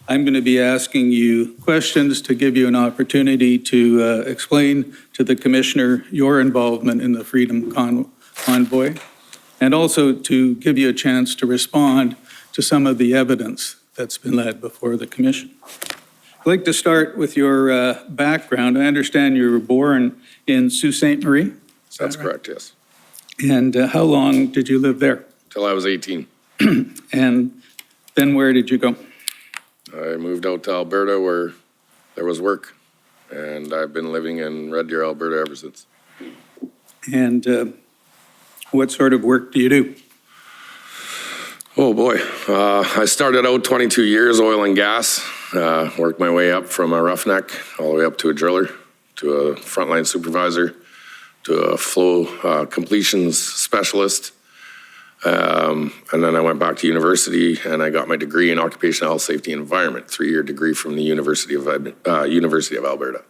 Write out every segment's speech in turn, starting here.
I'm going to be asking you questions to give you an opportunity to explain to the Commissioner your involvement in the Freedom Convoy, and also to give you a chance to respond to some of the evidence that's been led before the Commission. I'd like to start with your background. I understand you were born in Sault Ste. Marie. That's correct, yes. And how long did you live there? Till I was 18. And then where did you go? I moved out to Alberta where there was work, and I've been living in Red Deer, Alberta ever since. And what sort of work do you do? Oh boy, I started out 22 years oil and gas, worked my way up from a roughneck all the way up to a driller, to a frontline supervisor, to a flow completions specialist. And then I went back to university and I got my degree in occupational health, safety, and environment, 3-year degree from the University of Alberta.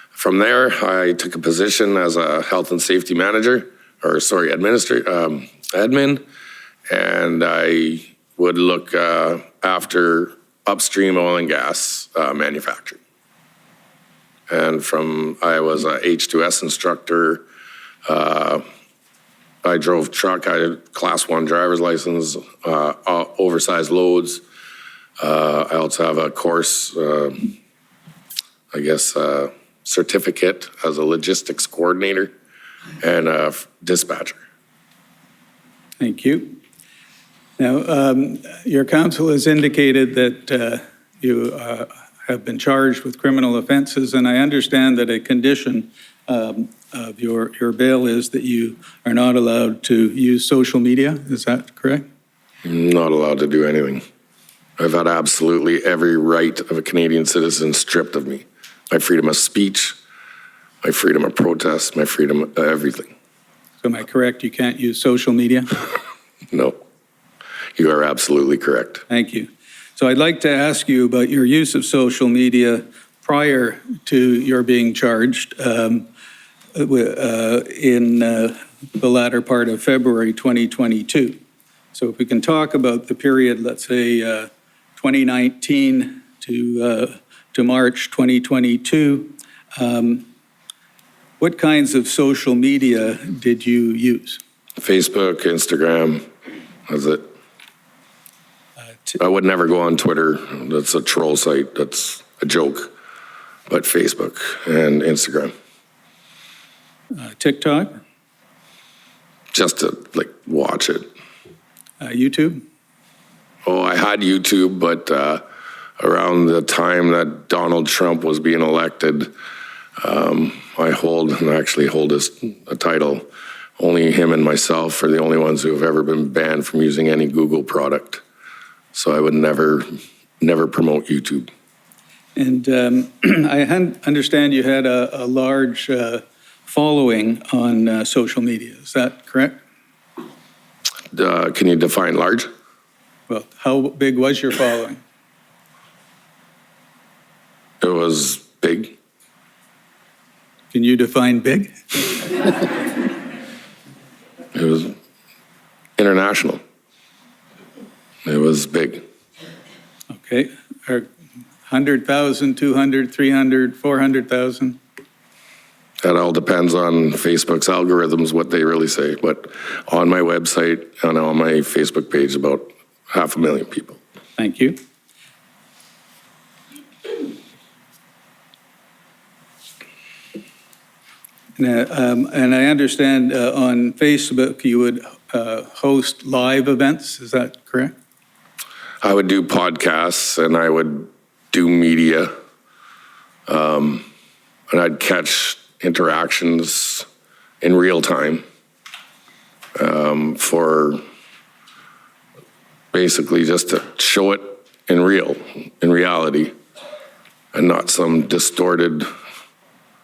From there, I took a position as a health and safety manager, admin, and I would look after upstream oil and gas manufacturing. And I was a H2S instructor. I drove truck. I had Class 1 driver's license, oversized loads. I also have a course, certificate as a logistics coordinator and a dispatcher. Thank you. Now, your counsel has indicated that you have been charged with criminal offenses, and I understand that a condition of your bail is that you are not allowed to use social media. Is that correct? Not allowed to do anything. I've had absolutely every right of a Canadian citizen stripped of me. My freedom of speech, my freedom of protest, my freedom of everything. So am I correct? You can't use social media? No, you are absolutely correct. Thank you. So I'd like to ask you about your use of social media prior to your being charged in the latter part of February 2022. So if we can talk about the period, let's say 2019 to March 2022, what kinds of social media did you use? Facebook, Instagram, that's it. I would never go on Twitter. That's a troll site. That's a joke. But Facebook and Instagram. TikTok? Just to watch it. YouTube? Oh, I had YouTube, but around the time that Donald Trump was being elected, I actually hold a title. Only him and myself are the only ones who have ever been banned from using any Google product. So I would never promote YouTube. And I understand you had a large following on social media. Is that correct? Can you define large? Well, how big was your following? It was big. Can you define big? It was international. It was big. Okay. 100,000, 200, 300, 400,000? That all depends on Facebook's algorithms, what they really say. But on my website and on my Facebook page, about 500,000 people. Thank you. And I understand on Facebook you would host live events. Is that correct? I would do podcasts and I would do media. And I'd catch interactions in real time for basically just to show it in reality, and not some distorted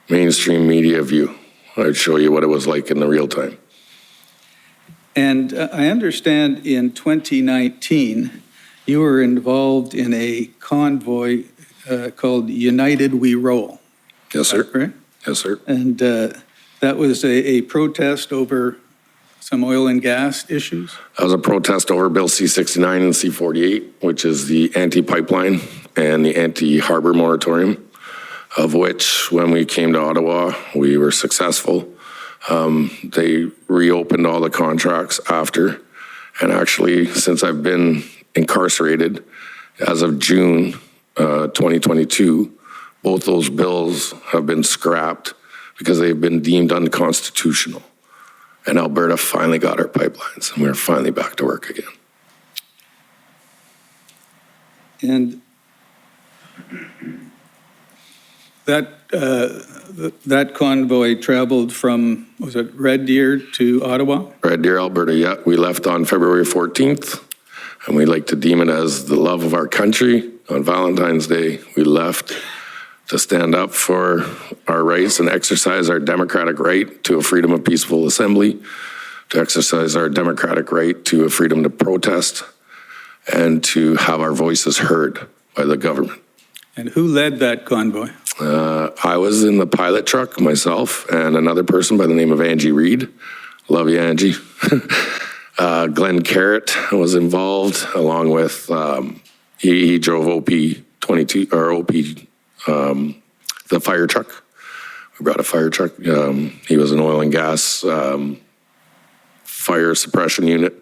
mainstream media view. I'd show you what it was like in the real time. And I understand in 2019, you were involved in a convoy called United We Roll. Yes, sir. Correct? Yes, sir. And that was a protest over some oil and gas issues? That was a protest over Bill C-69 and C-48, which is the anti-pipeline and the anti-harbor moratorium, of which when we came to Ottawa, we were successful. They reopened all the contracts after, and actually, since I've been incarcerated, as of June 2022, both those bills have been scrapped because they've been deemed unconstitutional. And Alberta finally got our pipelines, and we're finally back to work again. And that convoy traveled from, was it Red Deer to Ottawa? Red Deer, Alberta, yeah. We left on February 14th, and we like to deem it as the love of our country. On Valentine's Day, we left to stand up for our rights and exercise our democratic right to a freedom of peaceful assembly, to exercise our democratic right to a freedom to protest, and to have our voices heard by the government. And who led that convoy? I was in the pilot truck myself and another person by the name of Angie Reed. Love you, Angie. Glenn Carrott was involved along with, he drove OP-22, or OP, the fire truck. We brought a fire truck. He was an oil and gas fire suppression unit.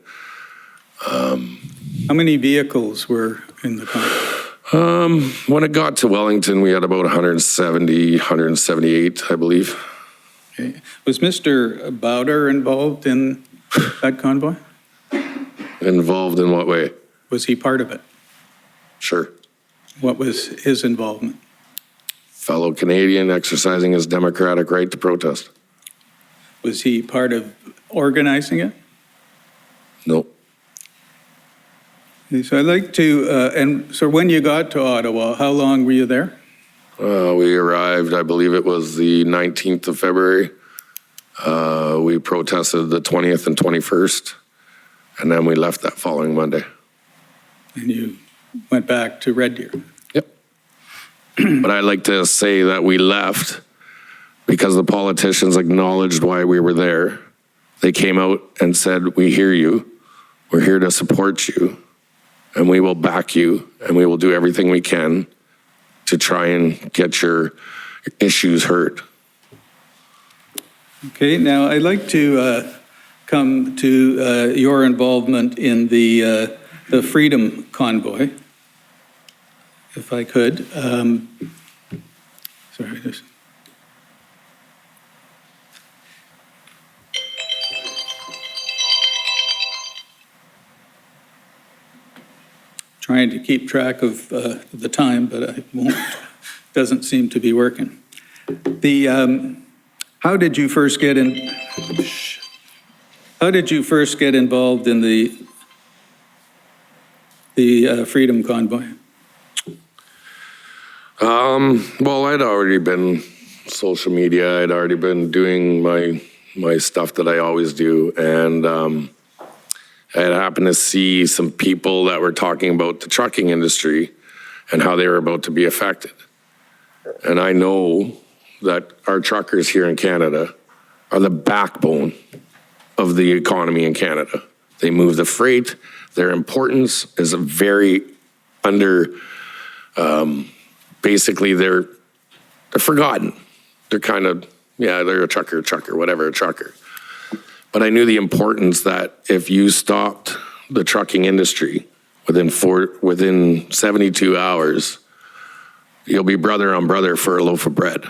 How many vehicles were in the convoy? When it got to Wellington, we had about 170, 178, I believe. Okay. Was Mr. Bowder involved in that convoy? Involved in what way? Was he part of it? Sure. What was his involvement? Fellow Canadian exercising his democratic right to protest. Was he part of organizing it? No. So I'd like to, and so when you got to Ottawa, how long were you there? We arrived, I believe it was the 19th of February. We protested the 20th and 21st, and then we left that following Monday. And you went back to Red Deer? Yep. But I'd like to say that we left because the politicians acknowledged why we were there. They came out and said, "We hear you. We're here to support you. And we will back you, and we will do everything we can to try and get your issues heard." Okay, now I'd like to come to your involvement in the Freedom Convoy, if I could. Sorry, just. Trying to keep track of the time, but I won't. Doesn't seem to be working. How did you first get in? How did you first get involved in the Freedom Convoy? Well, I'd already been social media. I'd already been doing my stuff that I always do, and I had happened to see some people that were talking about the trucking industry and how they were about to be affected. And I know that our truckers here in Canada are the backbone of the economy in Canada. They move the freight. Their importance is very basically they're forgotten. They're kind of, yeah, they're a trucker, whatever, a trucker. But I knew the importance that if you stopped the trucking industry within 72 hours, you'll be brother on brother for a loaf of bread.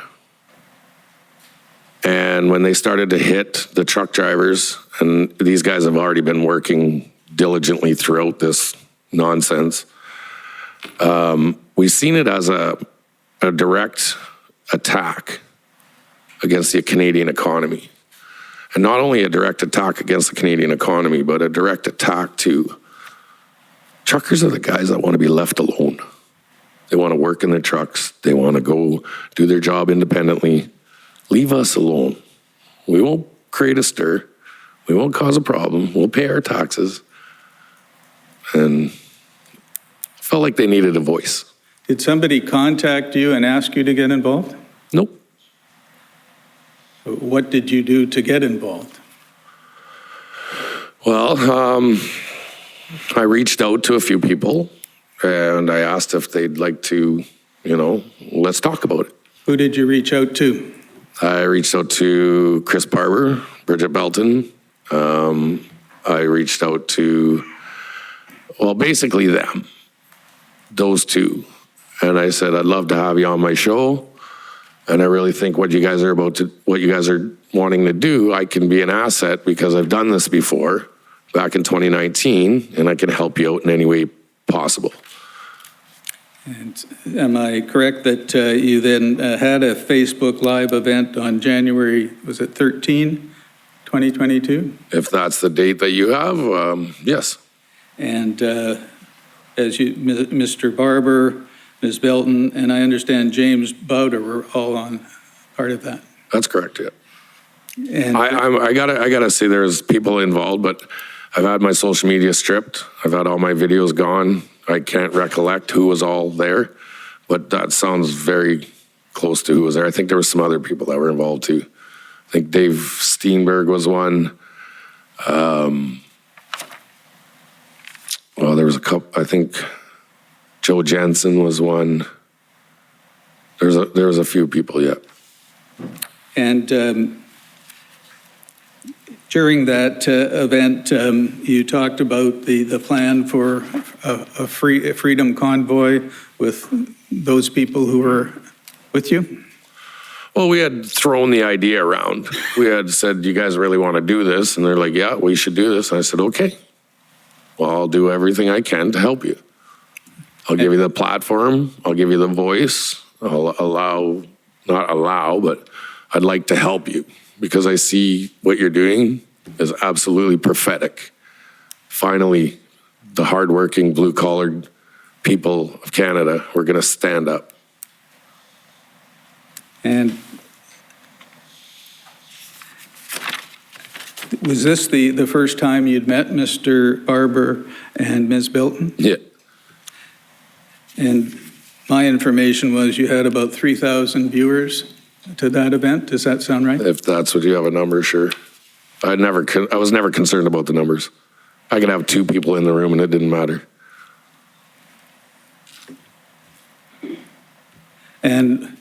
And when they started to hit the truck drivers, and these guys have already been working diligently throughout this nonsense, we've seen it as a direct attack against the Canadian economy. And not only a direct attack against the Canadian economy, but a direct attack to truckers are the guys that want to be left alone. They want to work in their trucks. They want to go do their job independently. Leave us alone. We won't create a stir. We won't cause a problem. We'll pay our taxes. And I felt like they needed a voice. Did somebody contact you and ask you to get involved? Nope. What did you do to get involved? Well, I reached out to a few people, and I asked if they'd like to, let's talk about it. Who did you reach out to? I reached out to Chris Barber, Bridget Belton. I reached out to, basically them, those two. And I said, I'd love to have you on my show. And I really think what you guys are wanting to do, I can be an asset because I've done this before back in 2019, and I can help you out in any way possible. And am I correct that you then had a Facebook Live event on January, was it 13, 2022? If that's the date that you have, yes. And as you, Mr. Barber, Ms. Belton, and I understand James Bowder were all on part of that. That's correct, yeah. And I gotta say there's people involved, but I've had my social media stripped. I've had all my videos gone. I can't recollect who was all there, but that sounds very close to who was there. I think there were some other people that were involved too. I think Dave Steenberg was one. There was a couple, I think Joe Jensen was one. There was a few people, yeah. And during that event, you talked about the plan for a freedom convoy with those people who were with you? Well, we had thrown the idea around. We had said, you guys really want to do this? And they're like, yeah, we should do this. And I said, okay. Well, I'll do everything I can to help you. I'll give you the platform. I'll give you the voice. I'll not allow, but I'd like to help you because I see what you're doing is absolutely prophetic. Finally, the hardworking, blue-collared people of Canada were going to stand up. And was this the first time you'd met Mr. Barber and Ms. Bilton? Yeah. And my information was you had about 3,000 viewers to that event. Does that sound right? If that's what you have a number, sure. I was never concerned about the numbers. I could have 2 people in the room and it didn't matter. And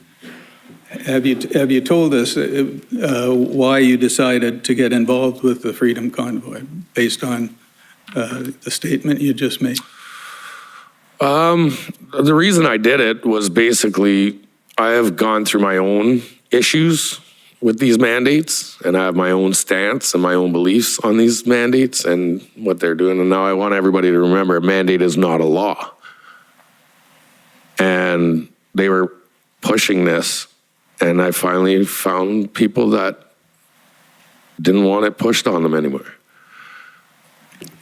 have you told us why you decided to get involved with the Freedom Convoy based on the statement you just made? The reason I did it was basically I have gone through my own issues with these mandates, and I have my own stance and my own beliefs on these mandates and what they're doing. And now I want everybody to remember a mandate is not a law. And they were pushing this, and I finally found people that didn't want it pushed on them anymore.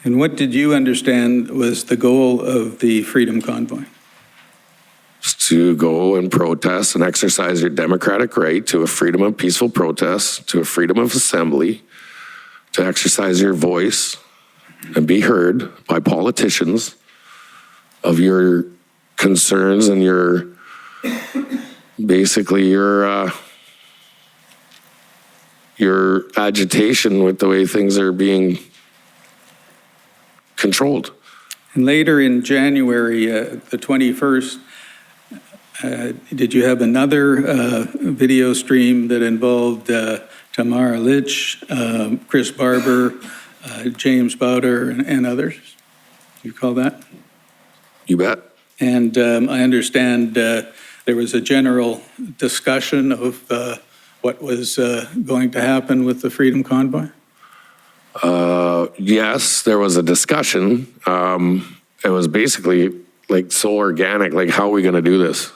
And what did you understand was the goal of the Freedom Convoy? To go and protest and exercise your democratic right to a freedom of peaceful protest, to a freedom of assembly, to exercise your voice and be heard by politicians of your concerns and your, basically your agitation with the way things are being controlled. And later in January, the 21st, did you have another video stream that involved Tamara Litch, Chris Barber, James Bowder, and others? You call that? You bet. And I understand there was a general discussion of what was going to happen with the Freedom Convoy? Yes, there was a discussion. It was basically like so organic, like how are we going to do this?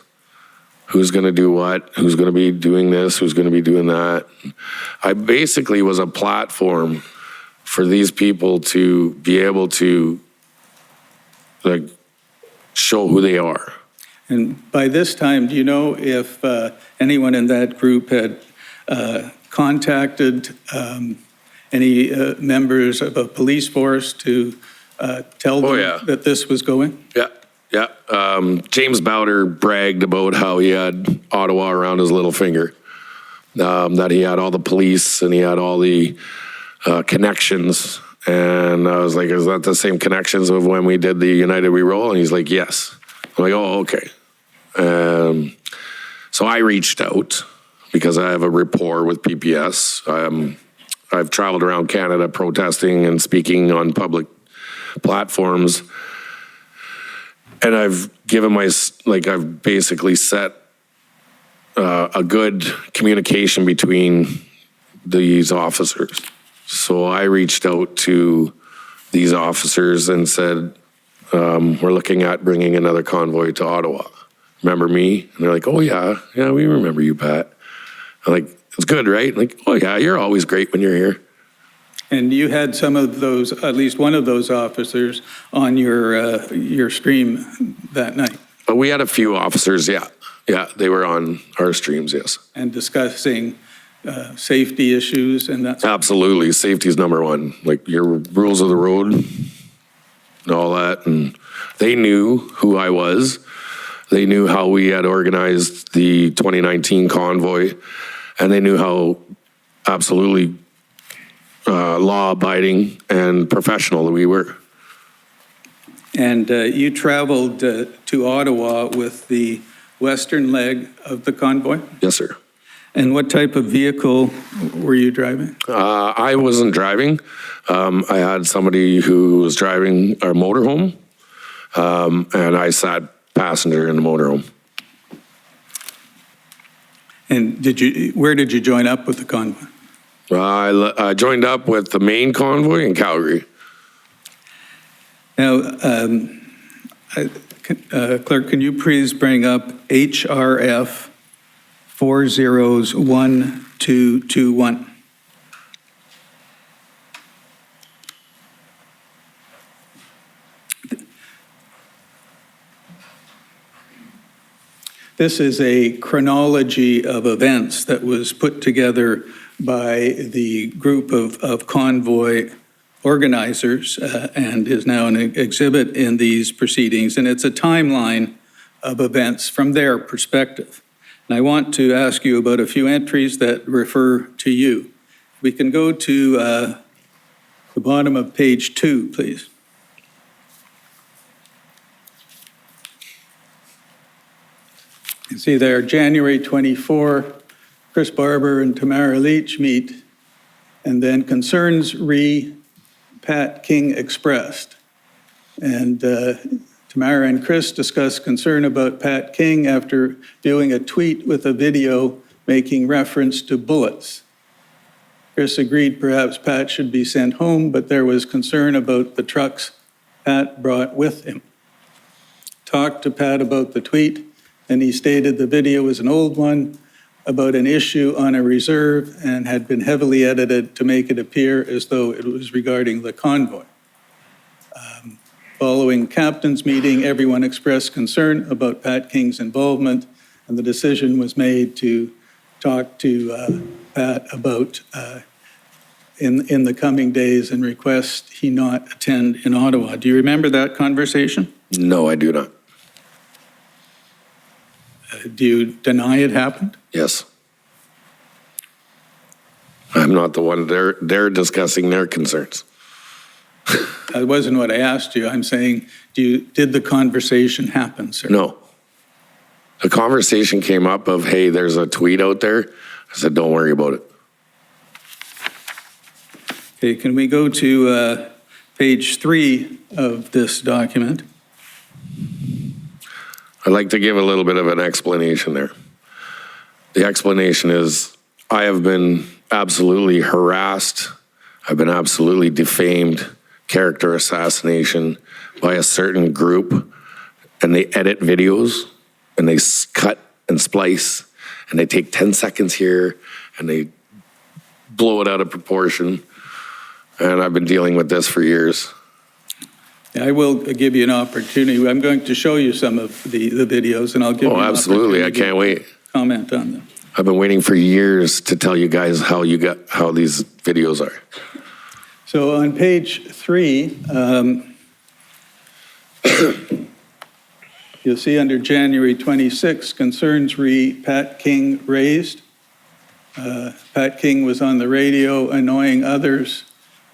Who's going to do what? Who's going to be doing this? Who's going to be doing that? I basically was a platform for these people to be able to like show who they are. And by this time, do you know if anyone in that group had contacted any members of a police force to tell them that this was going? Yeah. James Bowder bragged about how he had Ottawa around his little finger, that he had all the police and he had all the connections, And I was like, is that the same connections of when we did the United We Roll? And he's like, yes. I'm like, oh, okay. So I reached out because I have a rapport with PPS. I've traveled around Canada protesting and speaking on public platforms. And I've I've basically set a good communication between these officers. So I reached out to these officers and said, we're looking at bringing another convoy to Ottawa. Remember me? And they're like, oh yeah, we remember you, Pat. I'm like, it's good, right? Like, oh yeah, you're always great when you're here. And you had some of those, at least one of those officers on your stream that night. But we had a few officers, yeah. Yeah, they were on our streams, yes. And discussing safety issues and that. Absolutely, safety is number one. Like your rules of the road and all that. And they knew who I was. They knew how we had organized the 2019 convoy. And they knew how absolutely law-abiding and professional that we were. And you traveled to Ottawa with the western leg of the convoy? Yes, sir. And what type of vehicle were you driving? I wasn't driving. I had somebody who was driving our motorhome, and I sat passenger in the motorhome. And where did you join up with the convoy? I joined up with the main convoy in Calgary. Now, Clerk, can you please bring up HRF 401221? This is a chronology of events that was put together by the group of convoy organizers and is now an exhibit in these proceedings. And it's a timeline of events from their perspective. And I want to ask you about a few entries that refer to you. We can go to the bottom of page 2, please. You see there, January 24, Chris Barber and Tamara Leach meet, and then concerns Pat King expressed. And Tamara and Chris discussed concern about Pat King after viewing a tweet with a video making reference to bullets. Chris agreed perhaps Pat should be sent home, but there was concern about the trucks Pat brought with him. Talked to Pat about the tweet, and he stated the video was an old one about an issue on a reserve and had been heavily edited to make it appear as though it was regarding the convoy. Following captain's meeting, everyone expressed concern about Pat King's involvement, and the decision was made to talk to Pat about in the coming days and request he not attend in Ottawa. Do you remember that conversation? No, I do not. Do you deny it happened? Yes. I'm not the one. They're discussing their concerns. That wasn't what I asked you. I'm saying, did the conversation happen, sir? No. The conversation came up of, hey, there's a tweet out there. I said, don't worry about it. Okay, can we go to page 3 of this document? I'd like to give a little bit of an explanation there. The explanation is I have been absolutely harassed. I've been absolutely defamed, character assassination by a certain group, and they edit videos and they cut and splice and they take 10 seconds here and they blow it out of proportion. And I've been dealing with this for years. I will give you an opportunity. I'm going to show you some of the videos, and I'll give you an absolutely. I opportunity can't wait. Comment on them. I've been waiting for years to tell you guys how these videos are. So on page 3, you'll see under January 26, concerns Pat King raised. Pat King was on the radio annoying others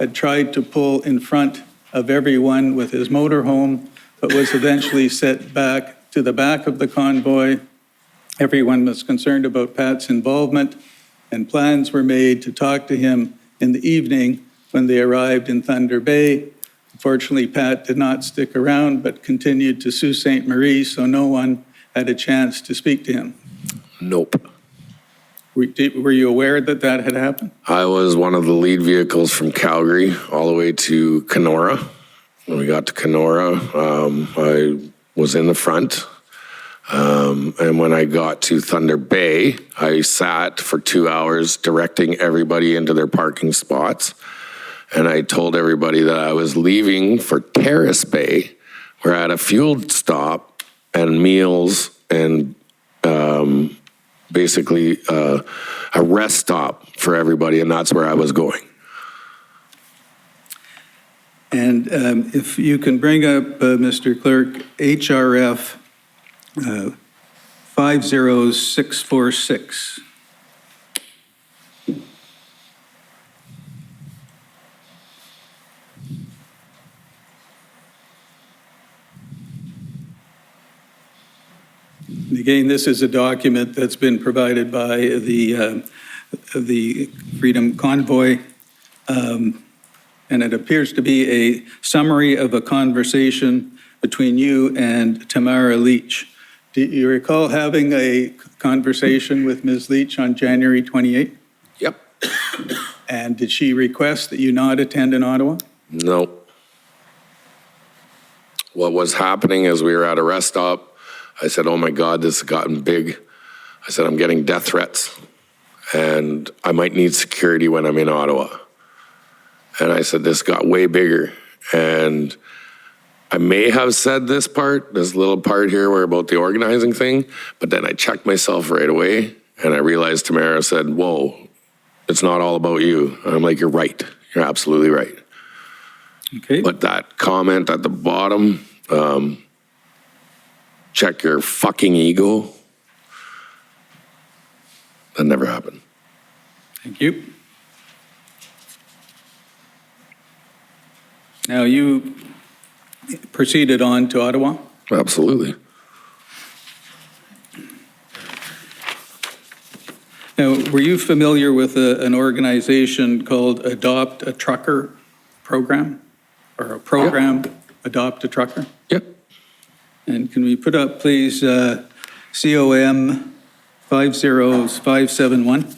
had tried to pull in front of everyone with his motorhome, but was eventually set back to the back of the convoy. Everyone was concerned about Pat's involvement, and plans were made to talk to him in the evening when they arrived in Thunder Bay. Unfortunately, Pat did not stick around, but continued to Sault Ste. Marie, so no one had a chance to speak to him. Nope. Were you aware that that had happened? I was one of the lead vehicles from Calgary all the way to Kenora. When we got to Kenora, I was in the front. And when I got to Thunder Bay, I sat for 2 hours directing everybody into their parking spots. And I told everybody that I was leaving for Terrace Bay, where I had a fuel stop and meals and basically a rest stop for everybody, and that's where I was going. And if you can bring up, Mr. Clerk, HRF 50646. Again, this is a document that's been provided by the Freedom Convoy, and it appears to be a summary of a conversation between you and Tamara Leach. Do you recall having a conversation with Ms. Leach on January 28th? Yep. And did she request that you not attend in Ottawa? No. What was happening is we were at a rest stop. I said, oh my God, this has gotten big. I said, I'm getting death threats and I might need security when I'm in Ottawa. And I said, this got way bigger. And I may have said this little part here where about the organizing thing, but then I checked myself right away and I realized Tamara said, whoa, it's not all about you. And I'm like, you're right. You're absolutely right. Okay. But that comment at the bottom, check your fucking ego, that never happened. Thank you. Now, you proceeded on to Ottawa? Absolutely. Now, were you familiar with an organization called Adopt a Trucker program? Or a program, Adopt a Trucker? Yep. And can we put up, please, COM 50571?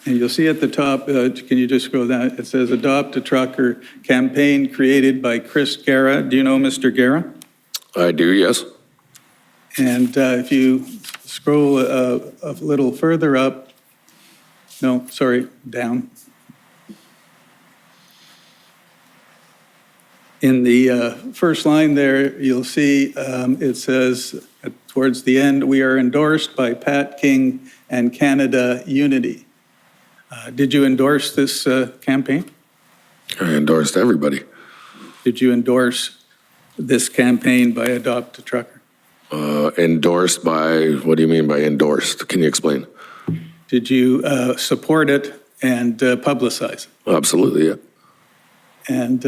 And you'll see at the top, can you just scroll down? It says Adopt a Trucker campaign created by Chris Guerra. Do you know Mr. Guerra? I do, yes. And if you scroll a little further up, no, sorry, down. In the first line there, you'll see it says towards the end, we are endorsed by Pat King and Canada Unity. Did you endorse this campaign? I endorsed everybody. Did you endorse this campaign by Adopt a Trucker? Endorsed by, what do you mean by endorsed? Can you explain? Did you support it and publicize it? Absolutely, yeah. And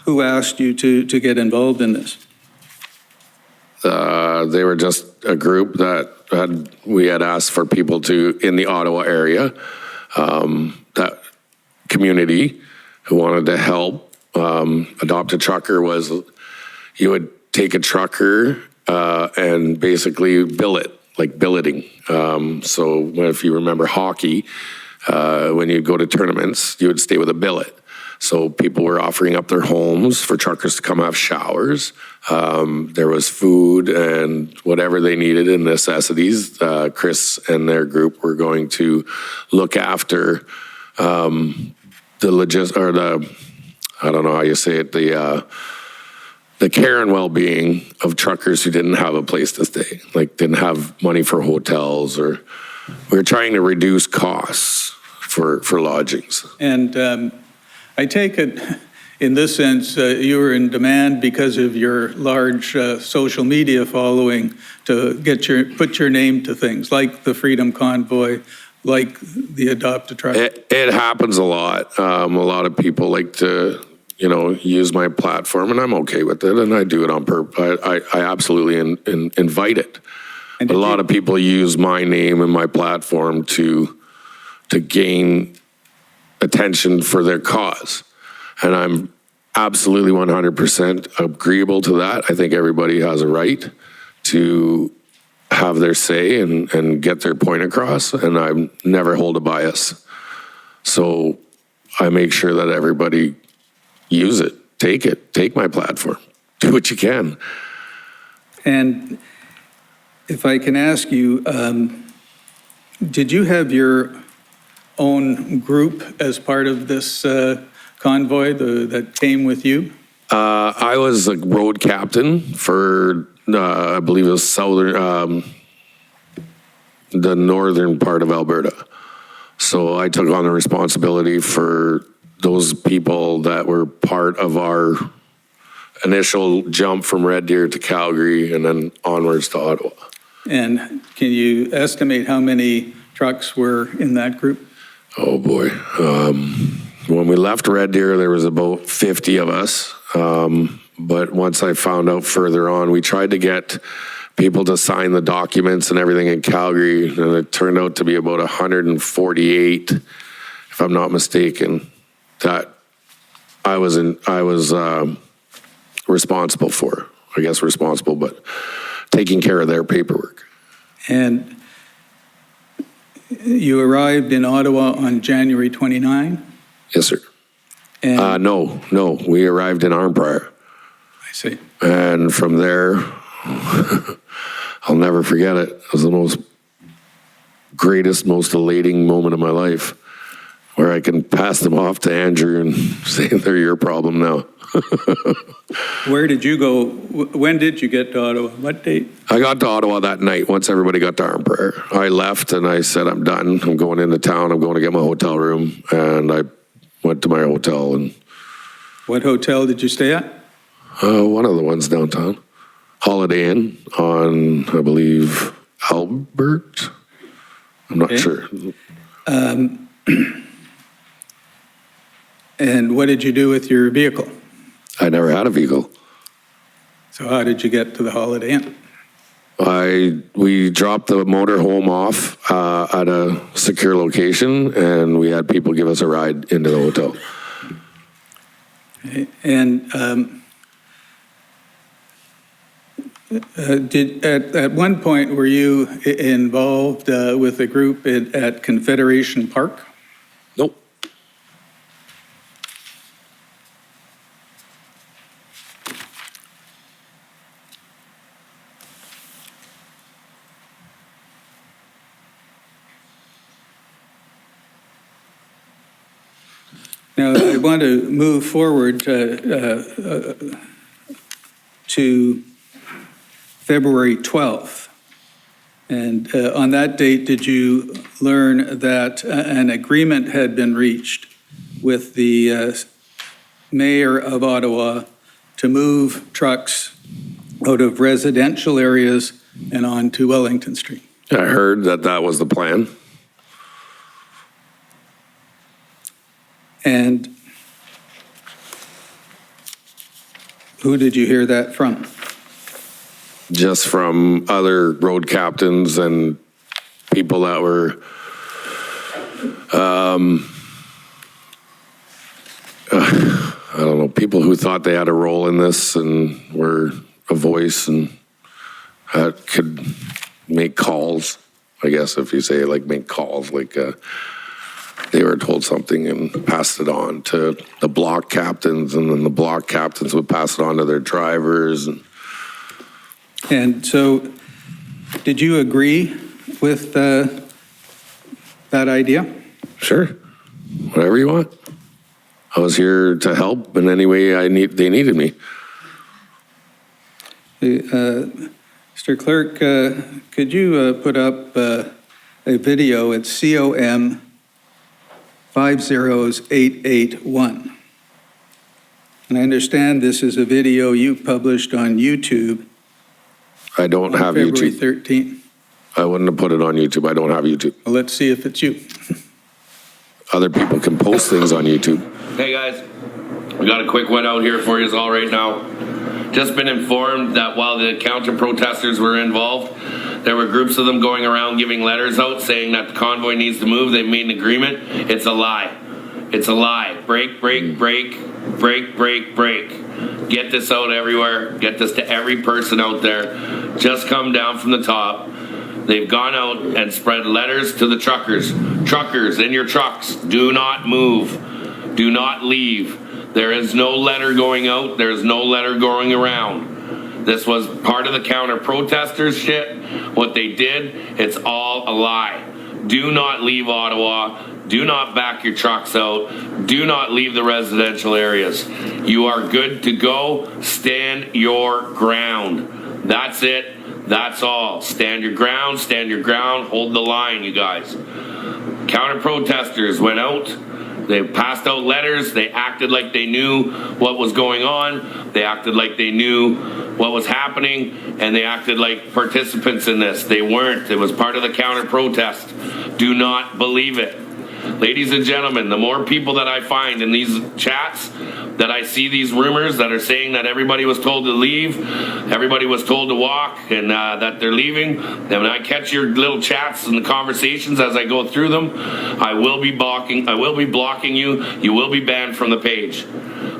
who asked you to get involved in this? They were just a group that we had asked for people to, in the Ottawa area, that community who wanted to help. Adopt a Trucker was, you would take a trucker and basically bill it, like billeting. So if you remember hockey, when you go to tournaments, you would stay with a billet. So people were offering up their homes for truckers to come have showers. There was food and whatever they needed and necessities. Chris and their group were going to look after I don't know how you say it, the the care and well-being of truckers who didn't have a place to stay, like didn't have money for hotels, or we were trying to reduce costs for lodgings. And I take it, in this sense, you were in demand because of your large social media following to put your name to things like the Freedom Convoy, like the Adopt a Truck. It happens a lot. A lot of people like to, use my platform, and I'm okay with it, and I do it on purpose. I absolutely invite it. And But a lot of people use my name and my platform to gain attention for their cause. And I'm absolutely 100% agreeable to that. I think everybody has a right to have their say and get their point across, and I never hold a bias. So I make sure that everybody use it, take my platform, do what you can. And if I can ask you, did you have your own group as part of this convoy that came with you? I was a road captain for, I believe it was the northern part of Alberta. So I took on the responsibility for those people that were part of our initial jump from Red Deer to Calgary and then onwards to Ottawa. And can you estimate how many trucks were in that group? Oh boy. When we left Red Deer, there was about 50 of us. But once I found out further on, we tried to get people to sign the documents and everything in Calgary, and it turned out to be about 148, if I'm not mistaken, that I was responsible for. I guess responsible, but taking care of their paperwork. And you arrived in Ottawa on January 29? Yes, sir. And No, we arrived in Arnprior. I see. And from there, I'll never forget it. It was the most elating moment of my life, where I can pass them off to Andrew and say, they're your problem now. Where did you go? When did you get to Ottawa? What date? I got to Ottawa that night once everybody got to Arnprior. I left and I said, I'm done. I'm going into town. I'm going to get my hotel room. And I went to my hotel. And What hotel did you stay at? one of the ones downtown. Holiday Inn on, I believe, Albert. I'm not sure. And what did you do with your vehicle? I never had a vehicle. So how did you get to the Holiday Inn? We dropped the motor home off at a secure location, and we had people give us a ride into the hotel. And at one point, were you involved with a group at Confederation Park? Nope. Now, I want to move forward to February 12th. And on that date, did you learn that an agreement had been reached with the mayor of Ottawa to move trucks out of residential areas and onto Wellington Street? I heard that was the plan. And who did you hear that from? Just from other road captains and people that were, I don't know, people who thought they had a role in this and were a voice and could make calls, I guess, if you say like make calls, like they were told something and passed it on to the block captains, and then the block captains would pass it on to their drivers. And so, did you agree with that idea? Sure, whatever you want. I was here to help in any way they needed me. Mr. Clerk, could you put up a video? It's COM 50881. And I understand this is a video you published on YouTube I don't on have February YouTube. 13th. I wouldn't have put it on YouTube. I don't have YouTube. Well, let's see if it's you. Other people can post things on YouTube. Hey guys, we got a quick one out here for you all right now. Just been informed that while the counter protesters were involved, there were groups of them going around giving letters out saying that the convoy needs to move. They've made an agreement. It's a lie. It's a lie. Break, break, break, break, break, break. Get this out everywhere. Get this to every person out there. Just come down from the top. They've gone out and spread letters to the truckers. Truckers, in your trucks, do not move. Do not leave. There is no letter going out. There is no letter going around. This was part of the counter protesters shit. What they did, it's all a lie. Do not leave Ottawa. Do not back your trucks out. Do not leave the residential areas. You are good to go. Stand your ground. That's it. That's all. Stand your ground. Stand your ground. Hold the line, you guys. Counter protesters went out. They passed out letters. They acted like they knew what was going on. They acted like they knew what was happening, and they acted like participants in this. They weren't. It was part of the counter protest. Do not believe it. Ladies and gentlemen, the more people that I find in these chats, that I see these rumors that are saying that everybody was told to leave, everybody was told to walk, and that they're leaving, then when I catch your little chats and the conversations as I go through them, I will be blocking you. You will be banned from the page.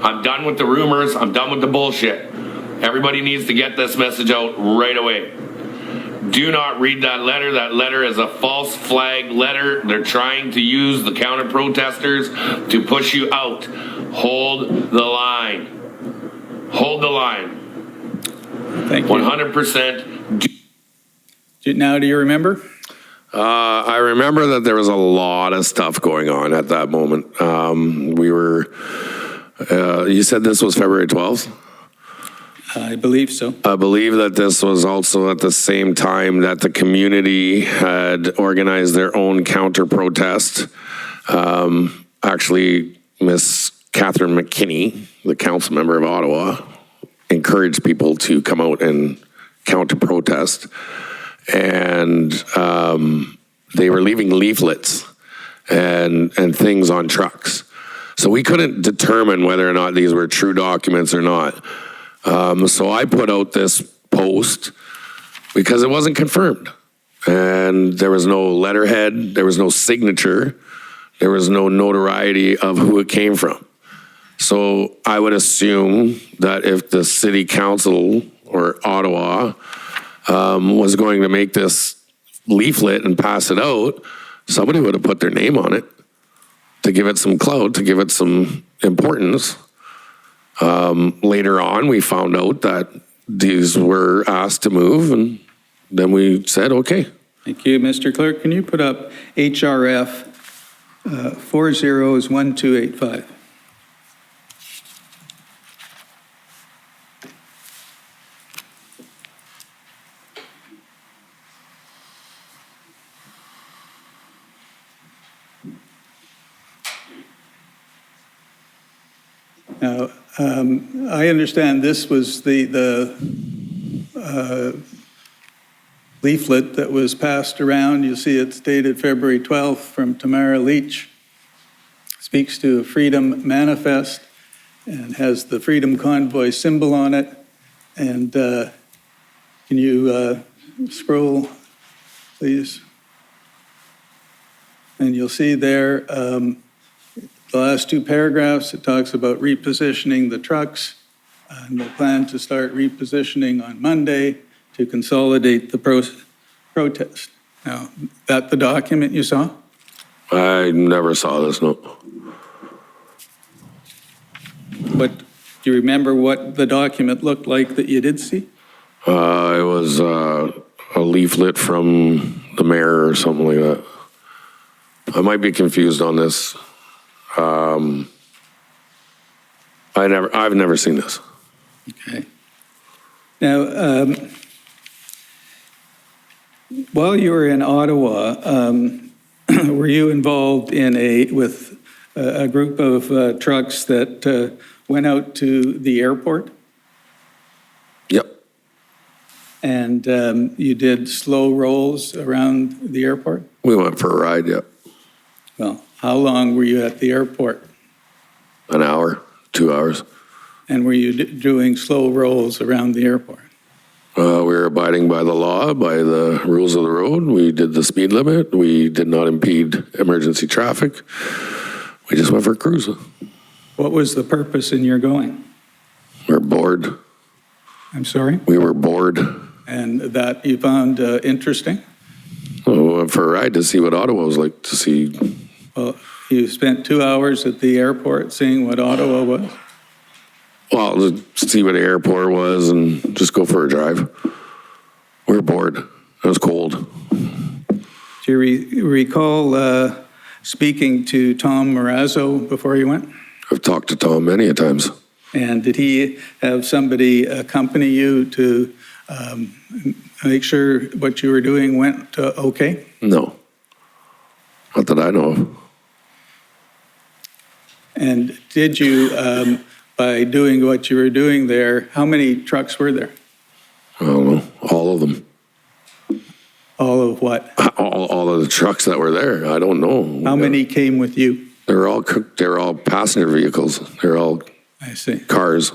I'm done with the rumors. I'm done with the bullshit. Everybody needs to get this message out right away. Do not read that letter. That letter is a false flag letter. They're trying to use the counter protesters to push you out. Hold the line. Hold the line. Thank you. 100%. Now, do you remember? I remember that there was a lot of stuff going on at that moment. You said this was February 12th? I believe so. I believe that this was also at the same time that the community had organized their own counter protest. Actually, Miss Catherine McKinney, the council member of Ottawa, encouraged people to come out and counter protest. And they were leaving leaflets and things on trucks. So we couldn't determine whether or not these were true documents or not. So I put out this post because it wasn't confirmed. And there was no letterhead, there was no signature, there was no notoriety of who it came from. So I would assume that if the city council or Ottawa was going to make this leaflet and pass it out, somebody would have put their name on it to give it some clout, to give it some importance. Later on, we found out that these were asked to move, and then we said, okay. Thank you, Mr. Clerk. Can you put up HRF 401285? Now, I understand this was the leaflet that was passed around. You see it's dated February 12th from Tamara Leach. Speaks to a freedom manifest and has the Freedom Convoy symbol on it. And can you scroll, please? And you'll see there, the last two paragraphs, it talks about repositioning the trucks, and we'll plan to start repositioning on Monday to consolidate the protest. Now, that the document you saw? I never saw this, no. But do you remember what the document looked like that you did see? It was a leaflet from the mayor or something like that. I might be confused on this. I've never seen this. Okay. Now, while you were in Ottawa, were you involved with a group of trucks that went out to the airport? Yep. And you did slow rolls around the airport? We went for a ride, yep. Well, how long were you at the airport? An hour, 2 hours. And were you doing slow rolls around the airport? We were abiding by the law, by the rules of the road. We did the speed limit. We did not impede emergency traffic. We just went for a cruise. What was the purpose in your going? We were bored. I'm sorry? We were bored. And that you found interesting? We went for a ride to see what Ottawa was like, to see. Well, you spent 2 hours at the airport seeing what Ottawa was? Well, to see what the airport was and just go for a drive. We were bored. It was cold. Do you recall speaking to Tom Marazzo before you went? I've talked to Tom many a times. And did he have somebody accompany you to make sure what you were doing went okay? No. Not that I know of. And did you, by doing what you were doing there, how many trucks were there? I don't know. All of them. All of what? All of the trucks that were there. I don't know. How many came with you? They're all passenger vehicles. They're all I see. cars.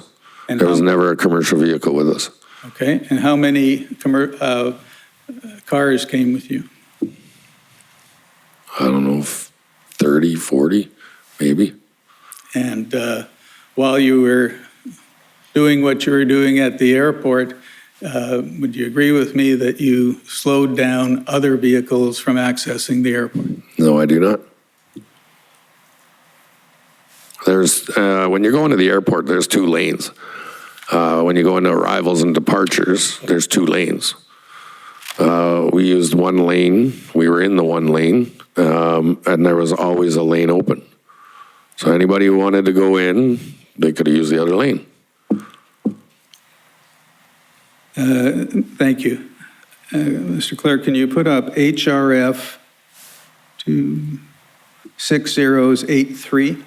And There was never a commercial vehicle with us. Okay, and how many cars came with you? I don't know, 30, 40, maybe. And while you were doing what you were doing at the airport, would you agree with me that you slowed down other vehicles from accessing the airport? No, I do not. There's, when you're going to the airport, there's 2 lanes. When you go into arrivals and departures, there's 2 lanes. We used 1 lane. We were in the 1 lane, and there was always a lane open. So anybody who wanted to go in, they could have used the other lane. Thank you. Mr. Clerk, can you put up HRF 26083?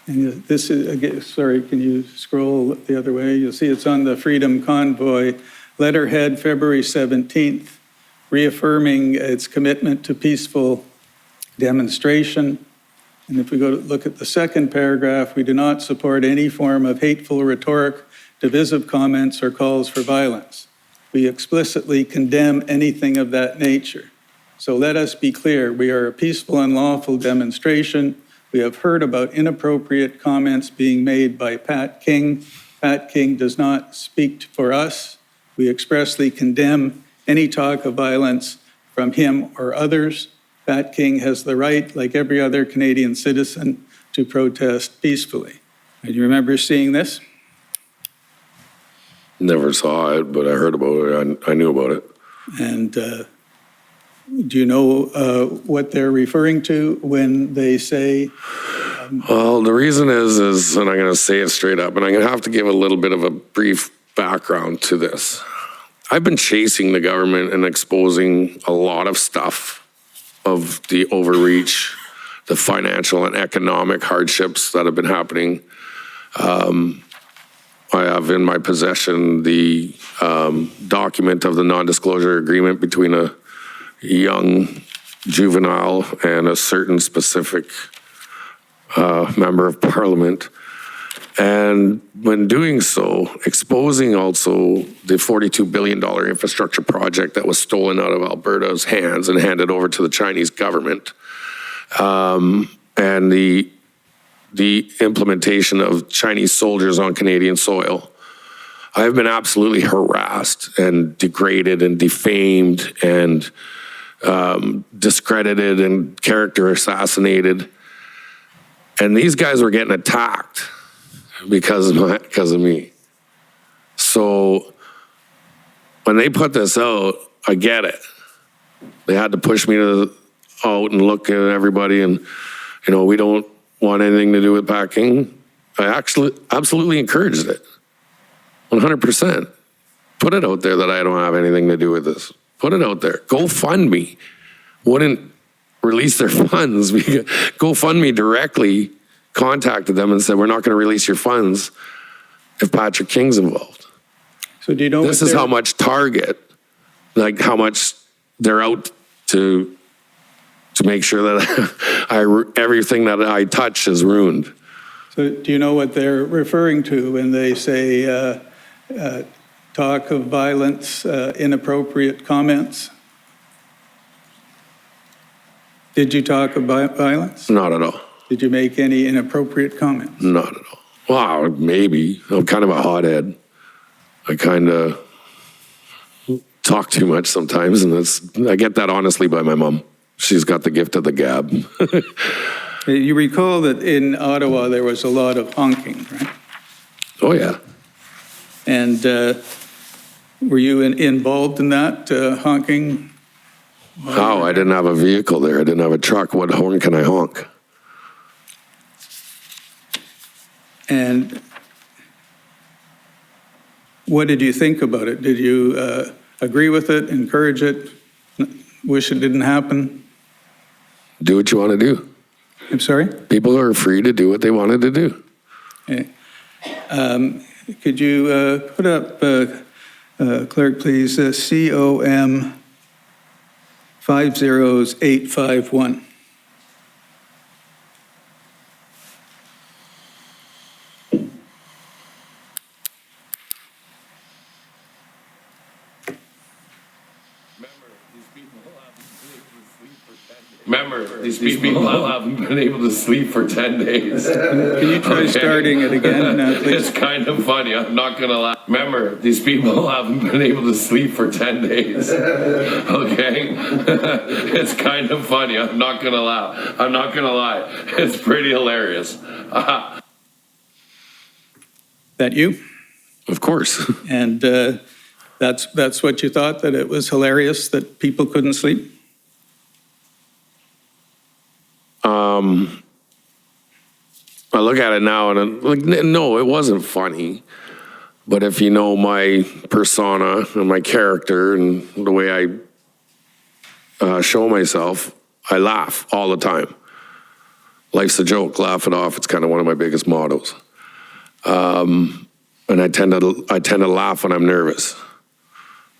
And this is, again, sorry, can you scroll the other way? You'll see it's on the Freedom Convoy letterhead, February 17th, reaffirming its commitment to peaceful demonstration. And if we go to look at the second paragraph, we do not support any form of hateful rhetoric, divisive comments, or calls for violence. We explicitly condemn anything of that nature. So let us be clear, we are a peaceful and lawful demonstration. We have heard about inappropriate comments being made by Pat King. Pat King does not speak for us. We expressly condemn any talk of violence from him or others. Pat King has the right, like every other Canadian citizen, to protest peacefully. And you remember seeing this? Never saw it, but I heard about it. I knew about it. And do you know what they're referring to when they say? Well, the reason is, and I'm going to say it straight up, and I'm going to have to give a little bit of a brief background to this. I've been chasing the government and exposing a lot of stuff of the overreach, the financial and economic hardships that have been happening. I have in my possession the document of the non-disclosure agreement between a young juvenile and a certain specific member of parliament. And when doing so, exposing also the $42 billion infrastructure project that was stolen out of Alberta's hands and handed over to the Chinese government, and the implementation of Chinese soldiers on Canadian soil. I have been absolutely harassed and degraded and defamed and discredited and character assassinated. And these guys were getting attacked because of me. So when they put this out, I get it. They had to push me out and look at everybody and, we don't want anything to do with packing. I actually absolutely encouraged it. 100%. Put it out there that I don't have anything to do with this. Put it out there. GoFundMe wouldn't release their funds. GoFundMe directly contacted them and said, we're not going to release your funds if Patrick King's involved. So do you know This is how much Target, like how much they're out to make sure that everything that I touch is ruined. So do you know what they're referring to when they say talk of violence, inappropriate comments? Did you talk about violence? Not at all. Did you make any inappropriate comments? Not at all. Well, maybe. I'm kind of a hothead. I kind of talk too much sometimes, and I get that honestly by my mom. She's got the gift of the gab. You recall that in Ottawa there was a lot of honking, right? Oh, yeah. And were you involved in that honking? How? I didn't have a vehicle there. I didn't have a truck. What horn can I honk? And what did you think about it? Did you agree with it, encourage it, wish it didn't happen? Do what you want to do. I'm sorry? People are free to do what they wanted to do. Okay. Could you put up, clerk, please, COM 50851? Remember, these people haven't been able to sleep for 10 days. Can you try starting it again, please? It's kind of funny, I'm not gonna lie. Remember, these people haven't been able to sleep for 10 days. Okay? It's kind of funny, I'm not gonna lie. I'm not gonna lie. It's pretty hilarious. That you? Of course. And that's what you thought, that it was hilarious that people couldn't sleep? I look at it now and I'm like, no, it wasn't funny. But if you know my persona and my character and the way I show myself, I laugh all the time. Life's a joke, laugh it off. It's kind of one of my biggest mottos. And I tend to laugh when I'm nervous.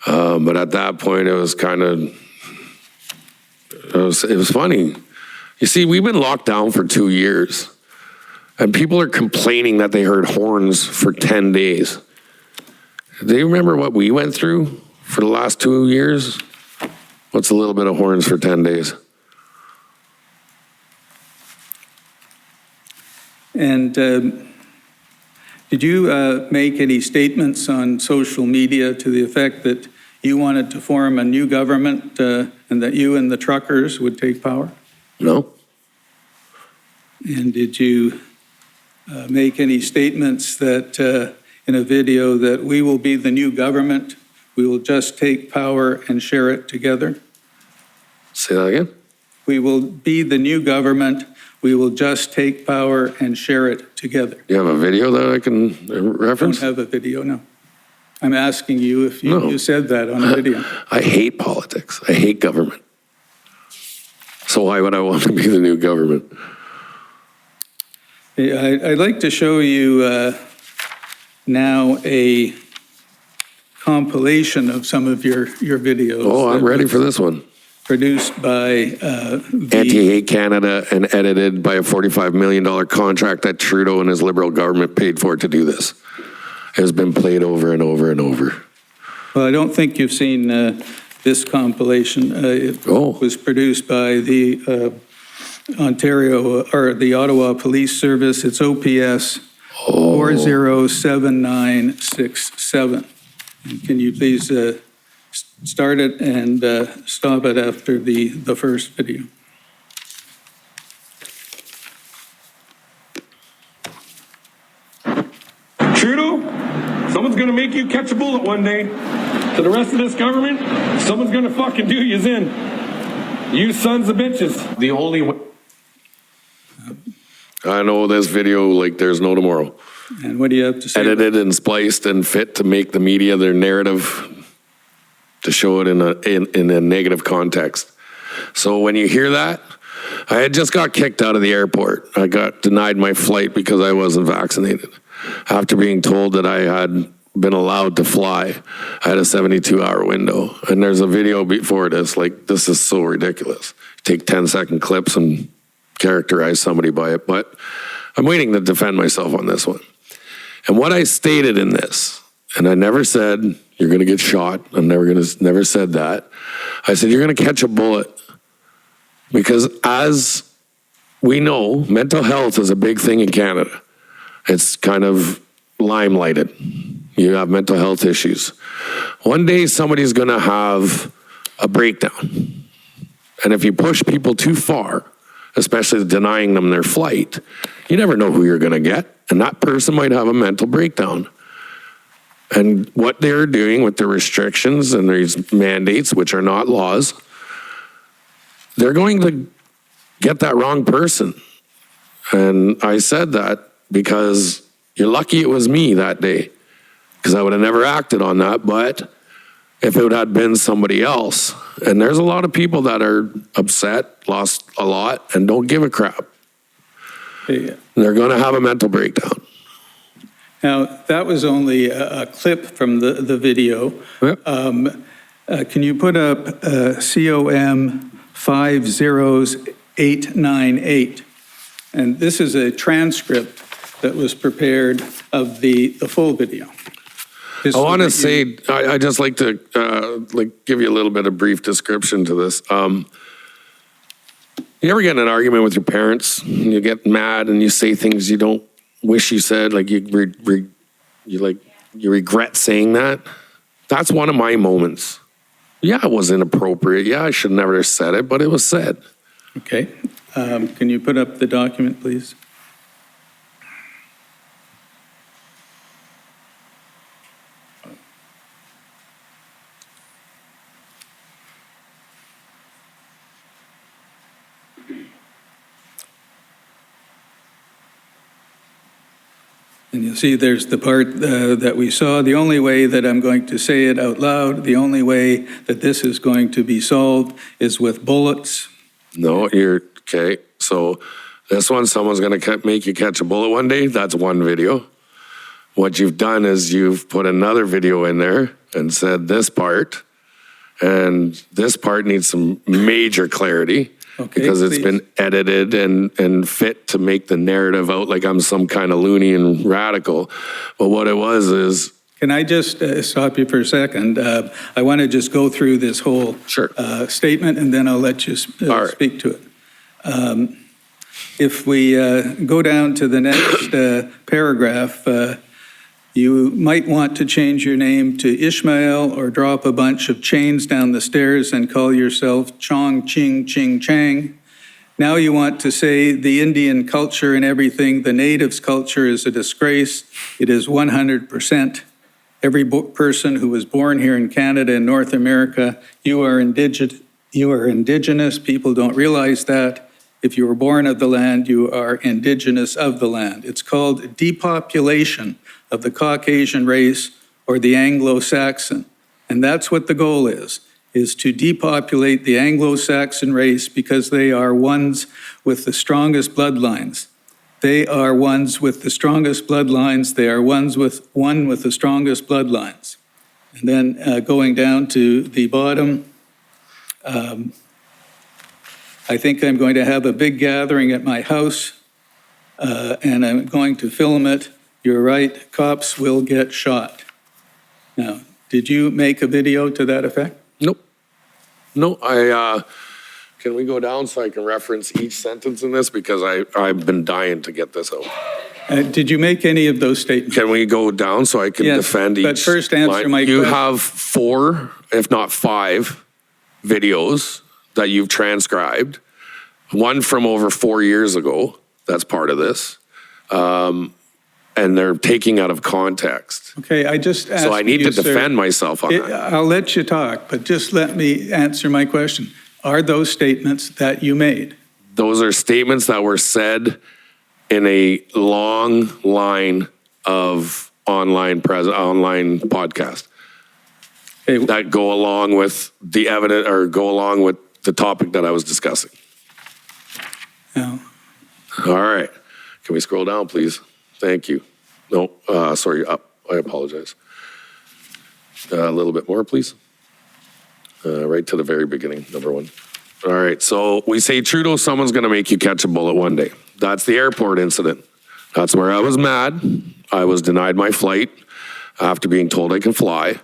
But at that point, it was kind of, it was funny. You see, we've been locked down for 2 years, and people are complaining that they heard horns for 10 days. Do you remember what we went through for the last 2 years? What's a little bit of horns for 10 days? And did you make any statements on social media to the effect that you wanted to form a new government and that you and the truckers would take power? No. And did you make any statements that in a video that we will be the new government, we will just take power and share it together? Say that again? We will be the new government, we will just take power and share it together. You have a video that I can I reference? don't have a video, no. I'm asking you if you, No. you said that on a video. I hate politics. I hate government. So why would I want to be the new government? I'd like to show you now a compilation of some of your videos. Oh, I'm ready for this one. Produced by the, Anti-Hate Canada and edited by a $45 million contract that Trudeau and his Liberal government paid for to do this. It has been played over and over and over. well, I don't think you've seen this compilation. It was produced by the Ontario, or the Ottawa Police Service. It's OPS 407967. And can you please start it and stop it after the first video? Trudeau, someone's gonna make you catch a bullet one day. to the rest of this government, someone's gonna fucking do yous in. You sons of bitches. The only way. I know this video like there's no tomorrow. And what do you have to say? Edited and spliced and fit to make the media their narrative, to show it in a negative context. So when you hear that, I had just got kicked out of the airport. I got denied my flight because I wasn't vaccinated. After being told that I had been allowed to fly, I had a 72-hour window. And there's a video before this, like, this is so ridiculous. Take 10-second clips and characterize somebody by it. But I'm waiting to defend myself on this one. And what I stated in this, and I never said, you're going to get shot. I'm never said that. I said, you're going to catch a bullet. Because as we know, mental health is a big thing in Canada. It's kind of limelighted. You have mental health issues. One day somebody's going to have a breakdown. And if you push people too far, especially denying them their flight, you never know who you're going to get. And that person might have a mental breakdown. And what they're doing with the restrictions and these mandates, which are not laws, they're going to get that wrong person. And I said that because you're lucky it was me that day, because I would have never acted on that. But if it had been somebody else, and there's a lot of people that are upset, lost a lot, and don't give a crap. Yeah. They're going to have a mental breakdown. Now, that was only a clip from the video. Yep. Can you put up COM 50898? And this is a transcript that was prepared of the full video. I want to say, I just like to give you a little bit of brief description to this. You ever get in an argument with your parents, and you get mad and you say things you don't wish you said, like you regret saying that? That's one of my moments. Yeah, it was inappropriate. Yeah, I should never have said it, but it was said. Okay. Can you put up the document, please? And you'll see there's the part that we saw. The only way that I'm going to say it out loud, the only way that this is going to be solved is with bullets. No, you're okay. So this one, someone's going to make you catch a bullet one day. That's one video. What you've done is you've put another video in there and said this part, and this part needs some major clarity. Okay, because it's been edited and fit to make the narrative out like I'm some kind of loony and radical. But what it was is... Can I just stop you for a second? I want to just go through this whole statement, and then I'll let you speak to it. If we go down to the next paragraph, you might want to change your name to Ishmael or drop a bunch of chains down the stairs and call yourself Chong Ching Ching Chang. Now you want to say the Indian culture and everything, the natives' culture is a disgrace. It is 100%. Every person who was born here in Canada and North America, you are indigenous. People don't realize that. If you were born of the land, you are indigenous of the land. It's called depopulation of the Caucasian race or the Anglo-Saxon. And that's what the goal is to depopulate the Anglo-Saxon race because they are ones with the strongest bloodlines. They are ones with the strongest bloodlines. They are one with the strongest bloodlines. And then going down to the bottom, I think I'm going to have a big gathering at my house, and I'm going to film it. You're right, cops will get shot. Now, did you make a video to that effect? Nope. No, can we go down so I can reference each sentence in this? Because I've been dying to get this out. Did you make any of those statements? Can we go down so I can defend each? But first answer my question. You have 4, if not 5, videos that you've transcribed. One from over 4 years ago. That's part of this. And and they're taking out of context. Okay, I just asked So I need you, to sir, defend myself on that. I'll let you talk, but just let me answer my question. Are those statements that you made? Those are statements that were said in a long line of online podcast Okay, that go along with the evidence or go along with the topic that I was discussing. now, All right. Can we scroll down, please? Thank you. No, sorry, up. I apologize. A little bit more, please. Right to the very beginning, number one. All right, so we say, Trudeau, someone's going to make you catch a bullet one day. That's the airport incident. That's where I was mad. I was denied my flight after being told I can fly,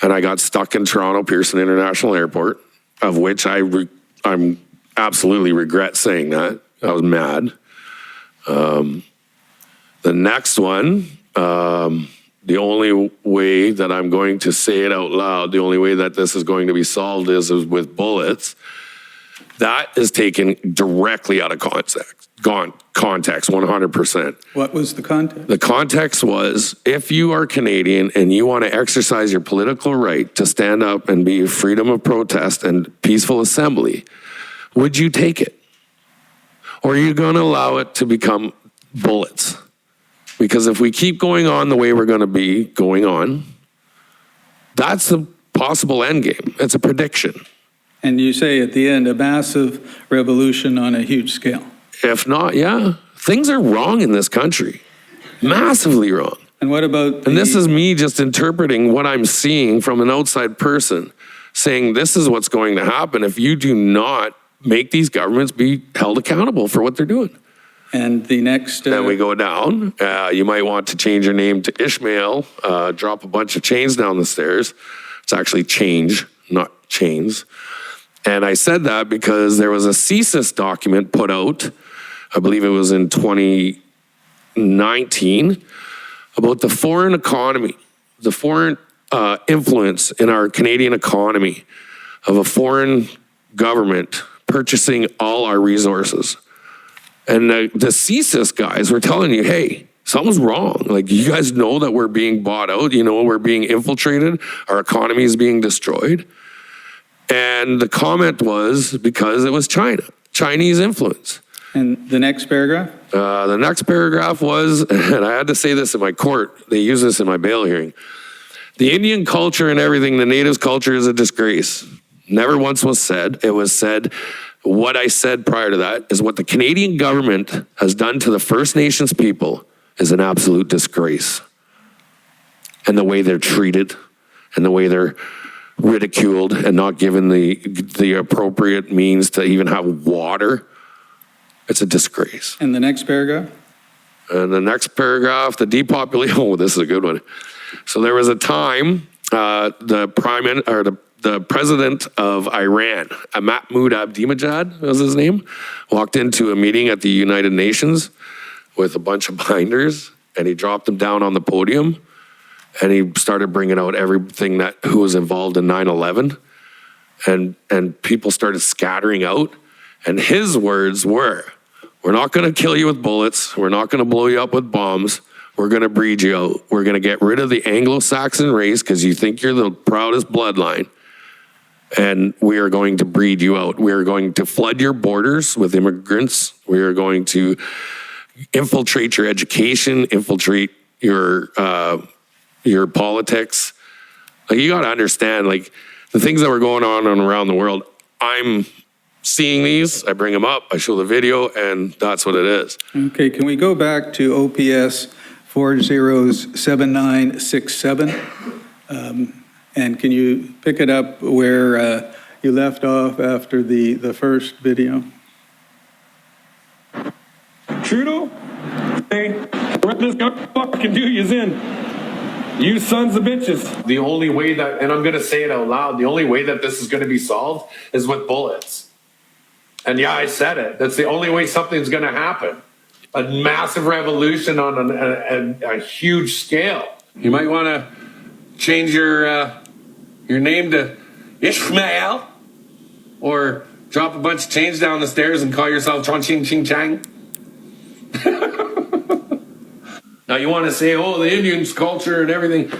and I got stuck in Toronto Pearson International Airport, of which I'm absolutely regret saying that. I was mad. The next one, the only way that I'm going to say it out loud, the only way that this is going to be solved is with bullets. That is taken directly out of context, 100%. what was the context? The context was, if you are Canadian and you want to exercise your political right to stand up and be freedom of protest and peaceful assembly, would you take it? Or are you going to allow it to become bullets? Because if we keep going on the way we're going to be going on, that's the possible end game. It's a prediction. And you say at the end, a massive revolution on a huge scale. If not, yeah, things are wrong in this country. Massively wrong. And what about And this is me just interpreting what I'm seeing from an outside person, saying this is what's going to happen if you do not make these governments be held accountable for what they're doing. and the next, Then we go down. You might want to change your name to Ishmael, drop a bunch of chains down the stairs. It's actually change, not chains. And I said that because there was a CSIS document put out, I believe it was in 2019, about the foreign economy, the foreign influence in our Canadian economy of a foreign government purchasing all our resources. And the CSIS guys were telling you, hey, something's wrong. Like, you guys know that we're being bought out. You know, we're being infiltrated. Our economy is being destroyed. And the comment was because it was China, Chinese influence. and the next paragraph? The next paragraph was, and I had to say this in my court, they use this in my bail hearing. The Indian culture and everything, the natives' culture is a disgrace. Never once was said. It was said, what I said prior to that is what the Canadian government has done to the First Nations people is an absolute disgrace. And the way they're treated and the way they're ridiculed and not given the appropriate means to even have water, it's a disgrace. And the next paragraph? And the next paragraph, the depopulation, oh, this is a good one. So there was a time, the president of Iran, Mahmoud Ahmadinejad was his name, walked into a meeting at the United Nations with a bunch of binders, and he dropped them down on the podium, and he started bringing out everything who was involved in 9/11, and people started scattering out, and his words were, we're not going to kill you with bullets, we're not going to blow you up with bombs, we're going to breed you out, we're going to get rid of the Anglo-Saxon race because you think you're the proudest bloodline, and we are going to breed you out. We are going to flood your borders with immigrants. We are going to infiltrate your education, infiltrate your politics. Like, you got to understand, like, the things that were going on around the world, I'm seeing these, I bring them up, I show the video, and that's what it is. Okay, can we go back to OPS 407967? And can you pick it up where you left off after the first video? Trudeau, hey, what this guy fucking do you in? You sons of bitches. The only way that, and I'm going to say it out loud, the only way that this is going to be solved is with bullets. And yeah, I said it. That's the only way something's going to happen. A massive revolution on a huge scale. You might want to change your name to Ishmael, or drop a bunch of change down the stairs and call yourself Chong Ching Ching Chang. Now you want to say, oh, the Indians' culture and everything.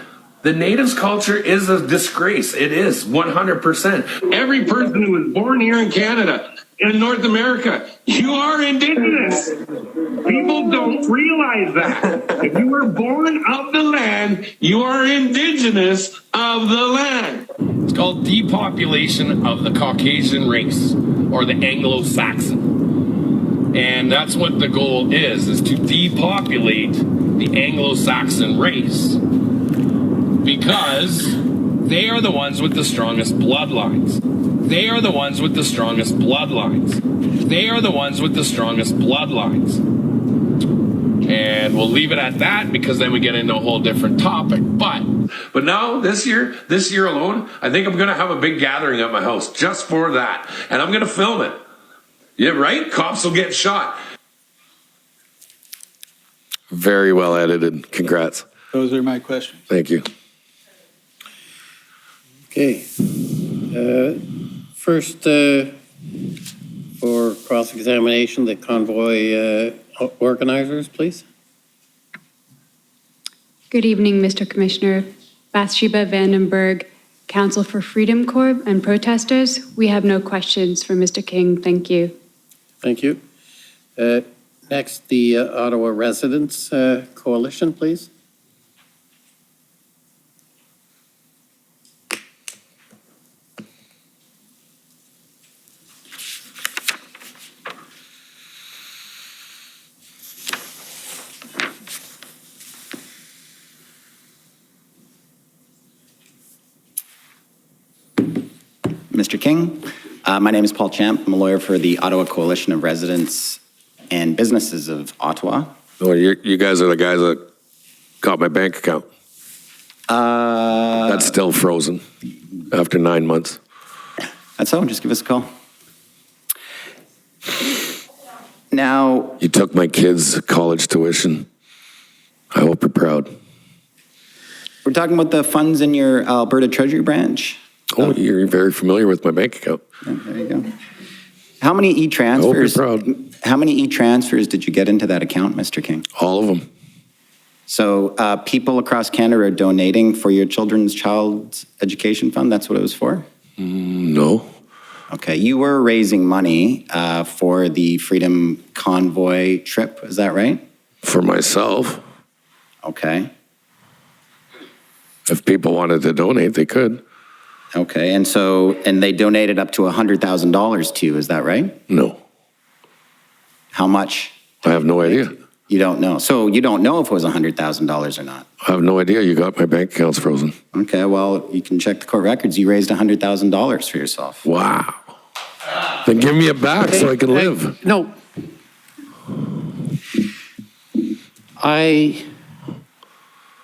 The natives' culture is a disgrace. It is 100%. Every person who was born here in Canada, in North America, you are Indigenous. People don't realize that. If you were born of the land, you are Indigenous of the land. It's called depopulation of the Caucasian race or the Anglo-Saxon. And that's what the goal is to depopulate the Anglo-Saxon race. Because they are the ones with the strongest bloodlines. They are the ones with the strongest bloodlines. They are the ones with the strongest bloodlines. And we'll leave it at that because then we get into a whole different topic. But now this year alone, I think I'm going to have a big gathering at my house just for that. And I'm going to film it. Yeah, right? Cops will get shot. Very well edited. Congrats. Those are my questions. Thank you. Okay. First, for cross-examination, the convoy organizers, please. Good evening, Mr. Commissioner. Bathsheba Vandenberg, Council for Freedom Corps and protesters. We have no questions for Mr. King. Thank you. Thank you. Next, the Ottawa Residents Coalition, please. Mr. King. My name is Paul Champ. I'm a lawyer for the Ottawa Coalition of Residents and Businesses of Ottawa. Oh, you guys are the guys that got my bank account. That's still frozen after 9 months. That's all. Just give us a call. Now, You took my kids' college tuition. I hope you're proud. we're talking about the funds in your Alberta Treasury branch. Oh, you're very familiar with my bank account. Yeah, there you go. How many I hope you're e-transfers? proud. How many e-transfers did you get into that account, Mr. King? All of them. So people across Canada are donating for your child's education fund. That's what it was for? No. Okay, you were raising money for the Freedom Convoy trip, is that right? For myself. Okay, If people wanted to donate, they could. okay, and they donated up to $100,000 to you, is that right? No. How much? I have no idea. You don't know. So you don't know if it was $100,000 or not? I have no idea. You got my bank accounts frozen. Okay, well, you can check the court records. You raised $100,000 for yourself. Wow. Then give me it back so I can live. No. I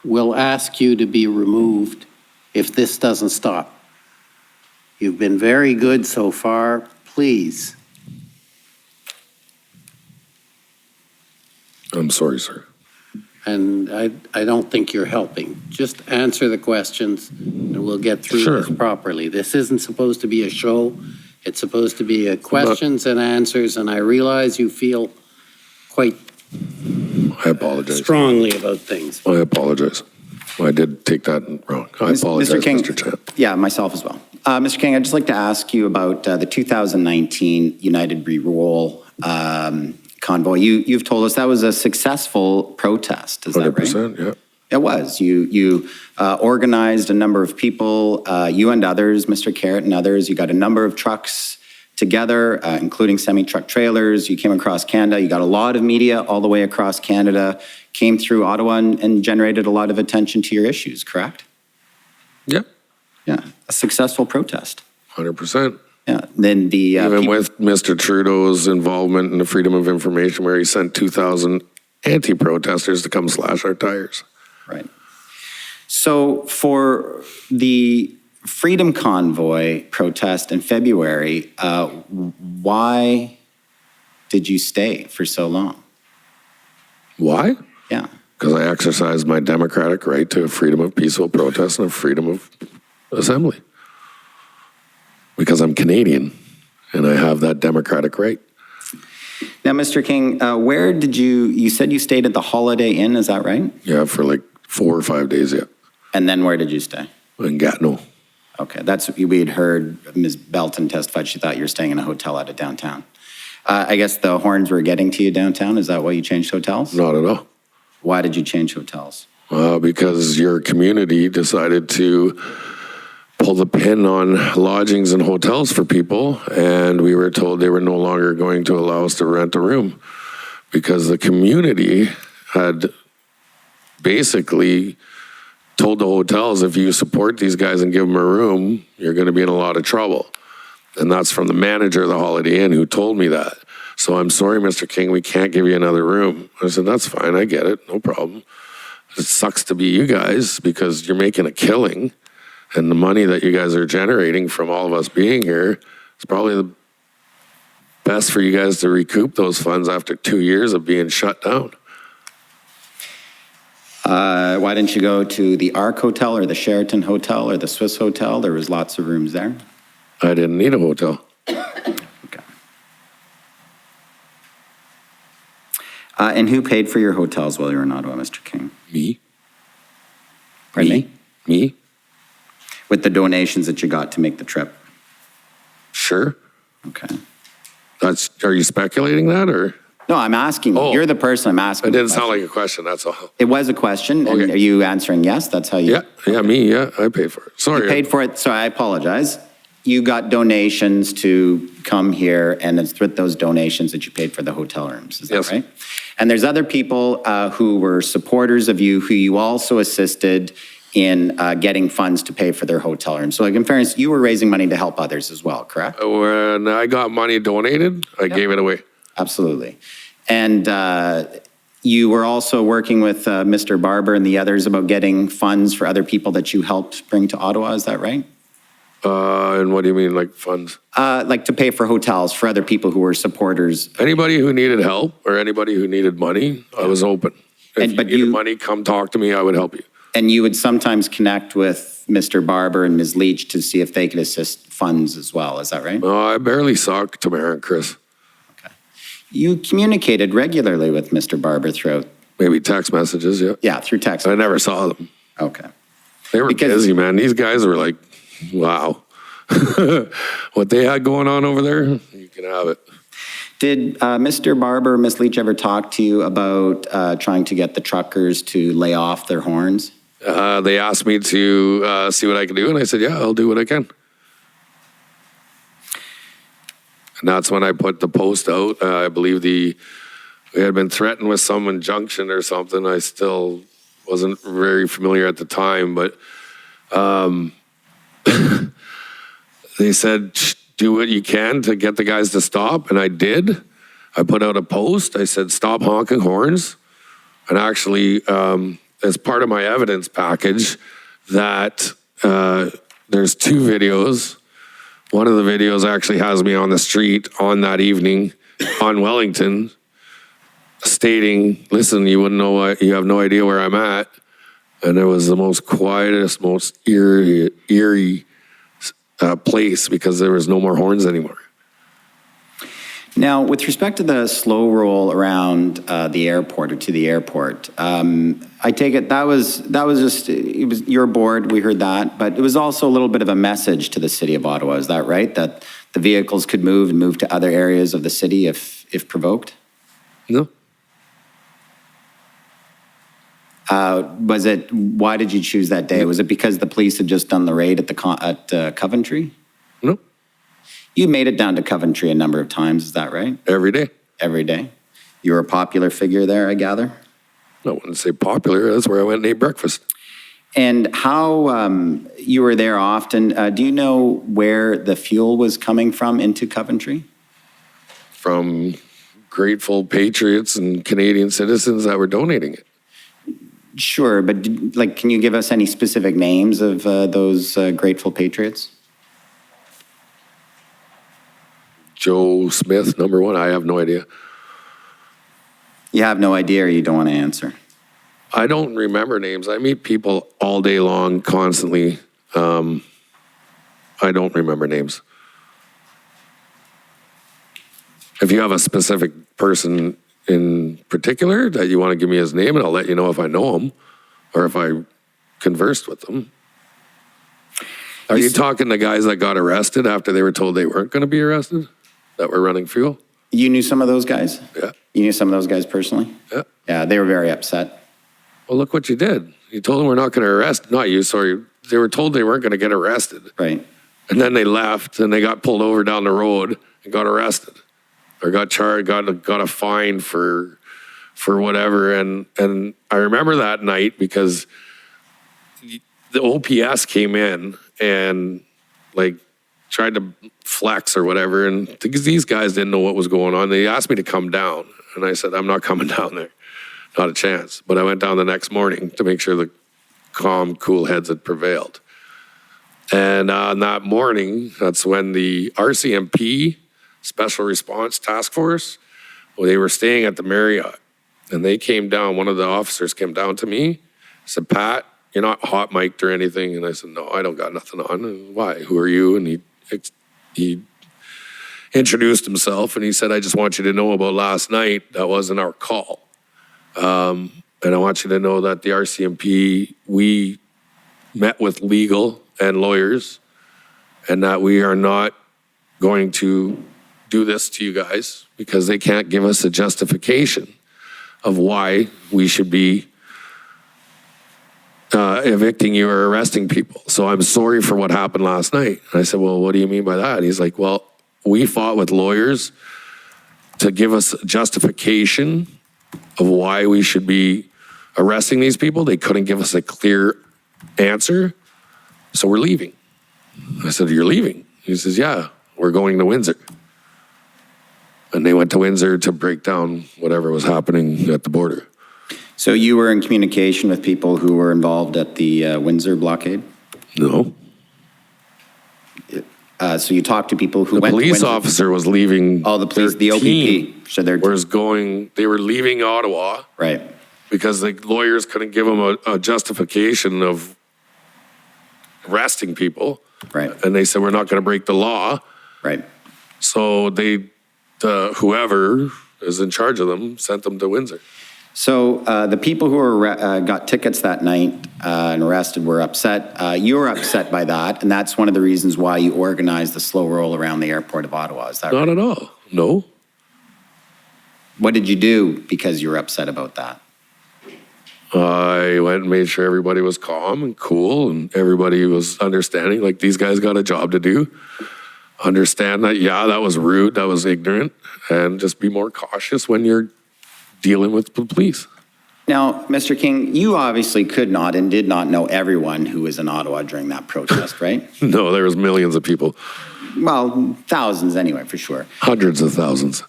will ask you to be removed if this doesn't stop. You've been very good so far. Please. I'm sorry, sir. And I don't think you're helping. Just answer the questions and we'll get through Sure. this properly. This isn't supposed to be a show. It's supposed to be a questions and answers, and I realize you feel quite I apologize. strongly about things. I apologize. I did take that wrong. I apologize, Mr. King, Mr. Champ. Yeah, myself as well. Mr. King, I'd just like to ask you about the 2019 United We Roll convoy. You've told us that was a successful protest, is that right? 100%, yeah. It was. You organized a number of people, you and others, Mr. Carrot and others. You got a number of trucks together, including semi-truck trailers. You came across Canada. You got a lot of media all the way across Canada, came through Ottawa and generated a lot of attention to your issues, correct? Yeah, Yeah, a successful protest. 100%. Yeah, then the... Even with Mr. Trudeau's involvement in the Freedom of Information, where he sent 2,000 anti-protesters to come slash our tires. Right. So for the Freedom Convoy protest in February, why did you stay for so long? Why? Yeah. Because I exercised my democratic right to a freedom of peaceful protest and a freedom of assembly. Because I'm Canadian and I have that democratic right. Now, Mr. King, where did you said you stayed at the Holiday Inn, is that right? Yeah, for like 4 or 5 days, yeah. And then where did you stay? In Gatineau. Okay, that's, we had heard Ms. Belton testified, she thought you were staying in a hotel out of downtown. I guess the horns were getting to you downtown, is that why you changed hotels? Not at all. Why did you change hotels? Because your community decided to pull the pin on lodgings and hotels for people, and we were told they were no longer going to allow us to rent a room because the community had basically told the hotels, if you support these guys and give them a room, you're going to be in a lot of trouble. And that's from the manager of the Holiday Inn who told me that. So I'm sorry, Mr. King, we can't give you another room. I said, that's fine, I get it, no problem. It sucks to be you guys because you're making a killing. And the money that you guys are generating from all of us being here is probably the best for you guys to recoup those funds after 2 years of being shut down. Why didn't you go to the Ark Hotel or the Sheraton Hotel or the Swiss Hotel? There was lots of rooms there. I didn't need a hotel. Okay. And who paid for your hotels while you were in Ottawa, Mr. King? Me? Pardon me? Me? With the donations that you got to make the trip? Sure. Okay. Are you speculating that or? No, I'm asking. Oh. You're the person I'm asking. It the didn't sound question. like a question, that's all. It was a question, and Okay. are you answering yes? That's how you... Me, I paid for it. Sorry. You paid for it, so I apologize. You got donations to come here, and it's with those donations that you paid for the hotel rooms, is that Yes. right? And there's other people who were supporters of you, who you also assisted in getting funds to pay for their hotel rooms. So like, in fairness, you were raising money to help others as well, correct? When I got money donated, I gave it away. Absolutely. And you were also working with Mr. Barber and the others about getting funds for other people that you helped bring to Ottawa, is that right? And what do you mean, like funds? Like to pay for hotels for other people who were supporters. Anybody who needed help or anybody who needed money, I was open. If you But needed you- money, come talk to me, I would help you. And you would sometimes connect with Mr. Barber and Ms. Leach to see if they could assist funds as well, is that right? I barely saw Tamara and Chris. You communicated regularly with Mr. Barber throughout, Maybe text messages, yeah. yeah, through text. I never saw them. Okay. They were Because- busy, man. These guys were like, wow. What they had going on over there, you can have it. Did Mr. Barber, Ms. Leach ever talk to you about trying to get the truckers to lay off their horns? They asked me to see what I could do, and I said, yeah, I'll do what I can. And that's when I put the post out. I believe we had been threatened with some injunction or something. I still wasn't very familiar at the time, but they said, do what you can to get the guys to stop, and I did. I put out a post. I said, stop honking horns. And actually, as part of my evidence package, that there's 2 videos. One of the videos actually has me on the street on that evening on Wellington stating, listen, you wouldn't know, you have no idea where I'm at. And it was the most quietest, most eerie place because there was no more horns anymore. Now, with respect to the slow roll around the airport or to the airport, I take it that was just, it was your board, we heard that, but it was also a little bit of a message to the city of Ottawa, is that right? That the vehicles could move and move to other areas of the city if provoked? No? Why did you choose that day? Was it because the police had just done the raid at Coventry? No? You made it down to Coventry a number of times, is that right? Every day. Every day? You were a popular figure there, I gather? I wouldn't say popular. That's where I went and ate breakfast. And how, you were there often, do you know where the fuel was coming from into Coventry? From grateful patriots and Canadian citizens that were donating it. Sure, but can you give us any specific names of those grateful patriots? Joe Smith, number 1. I have no idea. You have no idea or you don't want to answer? I don't remember names. I meet people all day long, constantly. I don't remember names. If you have a specific person in particular that you want to give me his name, and I'll let you know if I know him or if I conversed with them. Are you talking the guys that got arrested after they were told they weren't going to be arrested, that were running fuel? You knew some of those guys? Yeah. You knew some of those guys personally? Yeah. Yeah, they were very upset. Well, look what you did. You told them we're not going to arrest, not you, sorry. They were told they weren't going to get arrested. Right. And then they left and they got pulled over down the road and got arrested or got charged, got a fine for whatever. And I remember that night because the OPS came in and like tried to flex or whatever. And because these guys didn't know what was going on, they asked me to come down. And I said, I'm not coming down there. Not a chance. But I went down the next morning to make sure the calm, cool heads had prevailed. And on that morning, that's when the RCMP, Special Response Task Force, well, they were staying at the Marriott. And they came down, one of the officers came down to me, said, Pat, you're not hot mic'd or anything. And I said, no, I don't got nothing on. And why? Who are you? And he introduced himself and he said, I just want you to know about last night. That wasn't our call. And I want you to know that the RCMP, we met with legal and lawyers and that we are not going to do this to you guys because they can't give us a justification of why we should be evicting you or arresting people. So I'm sorry for what happened last night. And I said, well, what do you mean by that? And he's like, well, we fought with lawyers to give us justification of why we should be arresting these people. They couldn't give us a clear answer. So we're leaving. I said, you're leaving? He says, yeah, we're going to Windsor. And they went to Windsor to break down whatever was happening at the border. So you were in communication with people who were involved at the Windsor blockade? No. So you talked to people who The went to police Windsor? officer was leaving. Oh, the police, their the OPP. team So they're they were leaving Ottawa right. because the lawyers couldn't give them a justification of arresting people. Right. And they said, we're not going to break the law. Right. So whoever is in charge of them sent them to Windsor. So the people who were got tickets that night and arrested were upset. You were upset by that, and that's one of the reasons why you organized the slow roll around the airport of Ottawa. Is that Not right? at all. No. What did you do because you were upset about that? I went and made sure everybody was calm and cool and everybody was understanding, like these guys got a job to do. Understand that, yeah, that was rude, that was ignorant, and just be more cautious when you're dealing with the police. Now, Mr. King, you obviously could not and did not know everyone who was in Ottawa during that protest, right? No, there was millions of people, Well, thousands anyway, for sure. hundreds of thousands.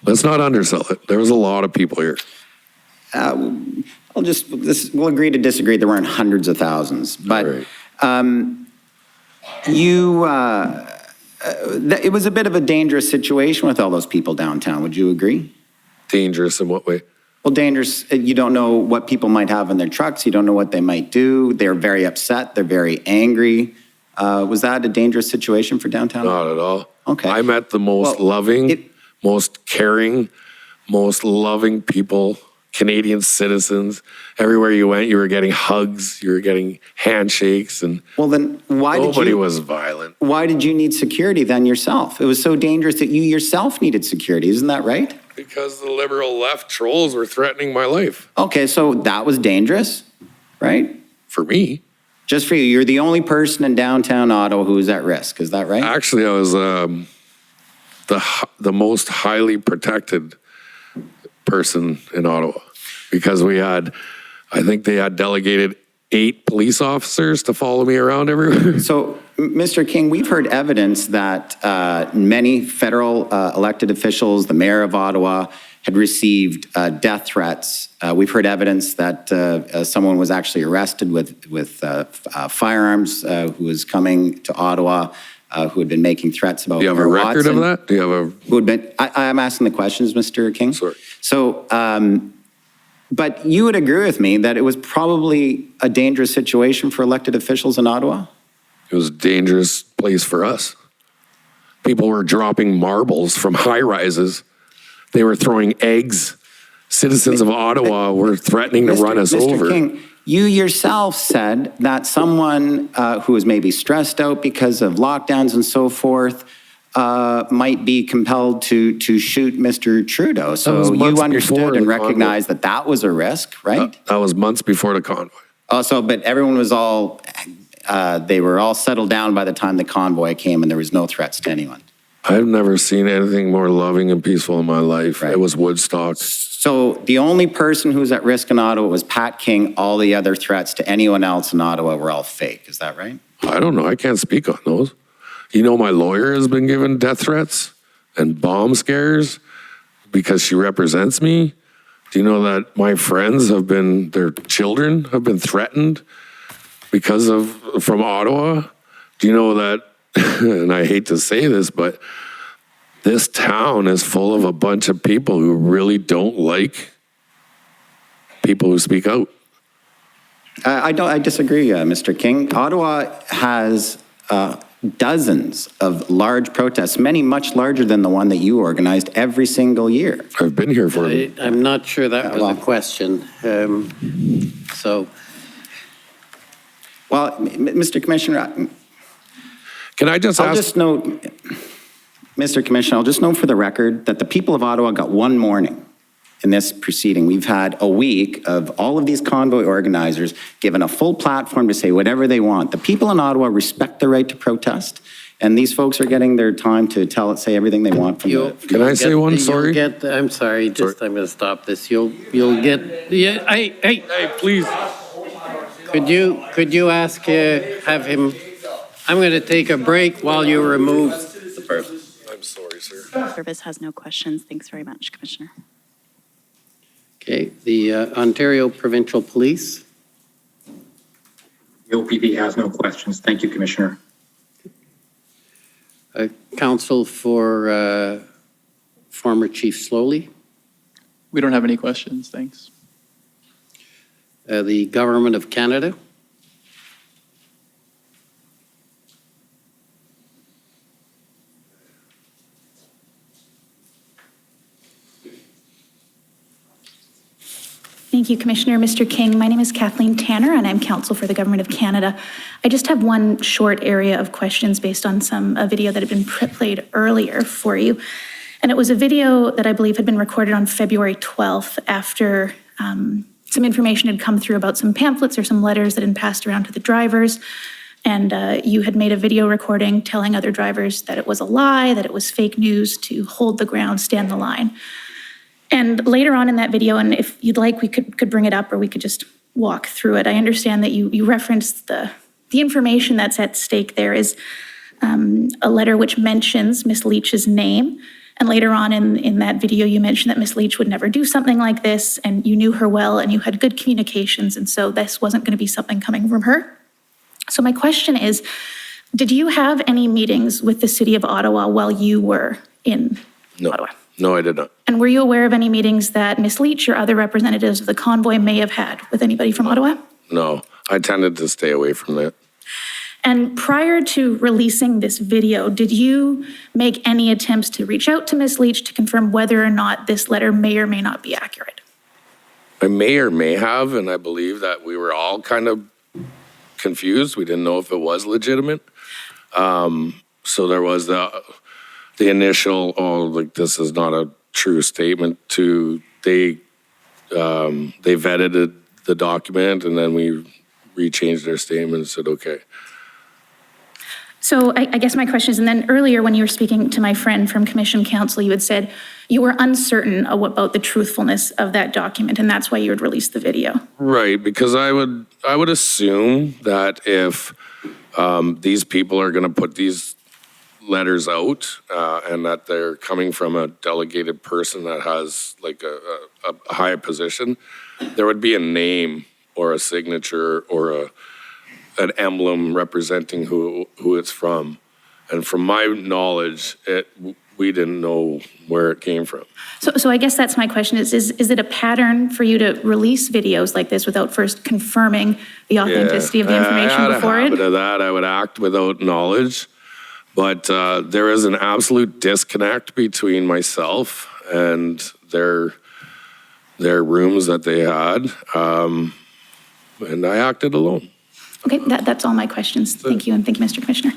Let's not undersell it. There was a lot of people here. We'll agree to disagree. There weren't hundreds of thousands, but Right. it was a bit of a dangerous situation with all those people downtown. Would you agree? Dangerous in what way? Well, dangerous. You don't know what people might have in their trucks. You don't know what they might do. They're very upset. They're very angry. Was that a dangerous situation for downtown? Not at all. Okay. I met the most Well, loving, most caring, most loving people, Canadian citizens. Everywhere you went, you were getting hugs, you were getting handshakes, and Well, then nobody was violent. why did you need security then yourself? It was so dangerous that you yourself needed security. Isn't that right? Because the liberal left trolls were threatening my life. Okay, so that was dangerous, right? For me. Just for you. You're the only person in downtown Ottawa who is at risk. Is that right? Actually, I was the most highly protected person in Ottawa because I think they had delegated 8 police officers to follow me around everywhere. So, Mr. King, we've heard evidence that many federal elected officials, the mayor of Ottawa, had received death threats. We've heard evidence that someone was actually arrested with firearms who was coming to Ottawa, who had been making threats about Do you have a Mayor record Watson, of that? Do you have a... who had been, I'm asking the questions, Mr. King. Sorry. So, but you would agree with me that it was probably a dangerous situation for elected officials in Ottawa? It was a dangerous place for us. People were dropping marbles from high rises. They were throwing eggs. Citizens of Ottawa were threatening to run us Mr. over. King, you yourself said that someone who is maybe stressed out because of lockdowns and so forth might be compelled to shoot Mr. Trudeau. was So months you before understood the and convoy. recognized that that was a risk, right? That was months before the convoy. Also, but everyone was they were all settled down by the time the convoy came and there was no threats to anyone. I've never seen anything more loving and peaceful in my life. Right. It was Woodstock. So the only person who's at risk in Ottawa was Pat King. All the other threats to anyone else in Ottawa were all fake. Is that right? I don't know. I can't speak on those. You know, my lawyer has been given death threats and bomb scares because she represents me. Do you know that my friends their children have been threatened from Ottawa? Do you know that, and I hate to say this, but this town is full of a bunch of people who really don't like people who speak out. I disagree, Mr. King. Ottawa has dozens of large protests, many much larger than the one that you organized every single year. I've been here for them. I'm not sure that was well. a question. So, Well, Mr. Commissioner, Can I just I'll ask? just note, Mr. Commissioner, I'll just note for the record that the people of Ottawa got one morning in this proceeding. We've had a week of all of these convoy organizers given a full platform to say whatever they want. The people in Ottawa respect the right to protest, and these folks are getting their time to say everything they want from the... Can I say one? Sorry? I'm sorry, I'm going to stop this. You'll get, yeah, hey, Please. could you ask, have him, I'm going to take a break while you remove the person. I'm sorry, sir. Service has no questions. Thanks very much, Commissioner. Okay, the Ontario Provincial Police. The OPP has no questions. Thank you, Commissioner. Counsel for former Chief Slowly. We don't have any questions, thanks. The Government of Canada. Thank you, Commissioner. Mr. King, my name is Kathleen Tanner, and I'm counsel for the Government of Canada. I just have one short area of questions based on a video that had been played earlier for you. And it was a video that I believe had been recorded on February 12th after some information had come through about some pamphlets or some letters that had been passed around to the drivers. And you had made a video recording telling other drivers that it was a lie, that it was fake news, to hold the ground, stand the line. And later on in that video, and if you'd like, we could bring it up or we could just walk through it. I understand that you referenced the information that's at stake there is a letter which mentions Ms. Leach's name. And later on in that video, you mentioned that Ms. Leach would never do something like this, and you knew her well, and you had good communications, and so this wasn't going to be something coming from her. So my question is, did you have any meetings with the City of Ottawa while you were in Ottawa? No, I did not. And were you aware of any meetings that Ms. Leach or other representatives of the convoy may have had with anybody from Ottawa? No, I tended to stay away from that. And prior to releasing this video, did you make any attempts to reach out to Ms. Leach to confirm whether or not this letter may or may not be accurate? I may or may have, and I believe that we were all kind of confused. We didn't know if it was legitimate. So there was the initial, this is not a true statement, they vetted the document, and then we rechanged their statement and said, okay. So I guess my question is, and then earlier when you were speaking to my friend from Commission Counsel, you had said you were uncertain about the truthfulness of that document, and that's why you had released the video. Right, because I would assume that if these people are going to put these letters out and that they're coming from a delegated person that has like a high position, there would be a name or a signature or an emblem representing who it's from. And from my knowledge, we didn't know where it came from. So I guess that's my question is it a pattern for you to release videos like this without first confirming the authenticity of the information before I had a habit it? of that. I would act without knowledge. But there is an absolute disconnect between myself and their rooms that they had, and I acted alone. Okay, that's all my questions. Thank you, and thank you, Mr. Commissioner.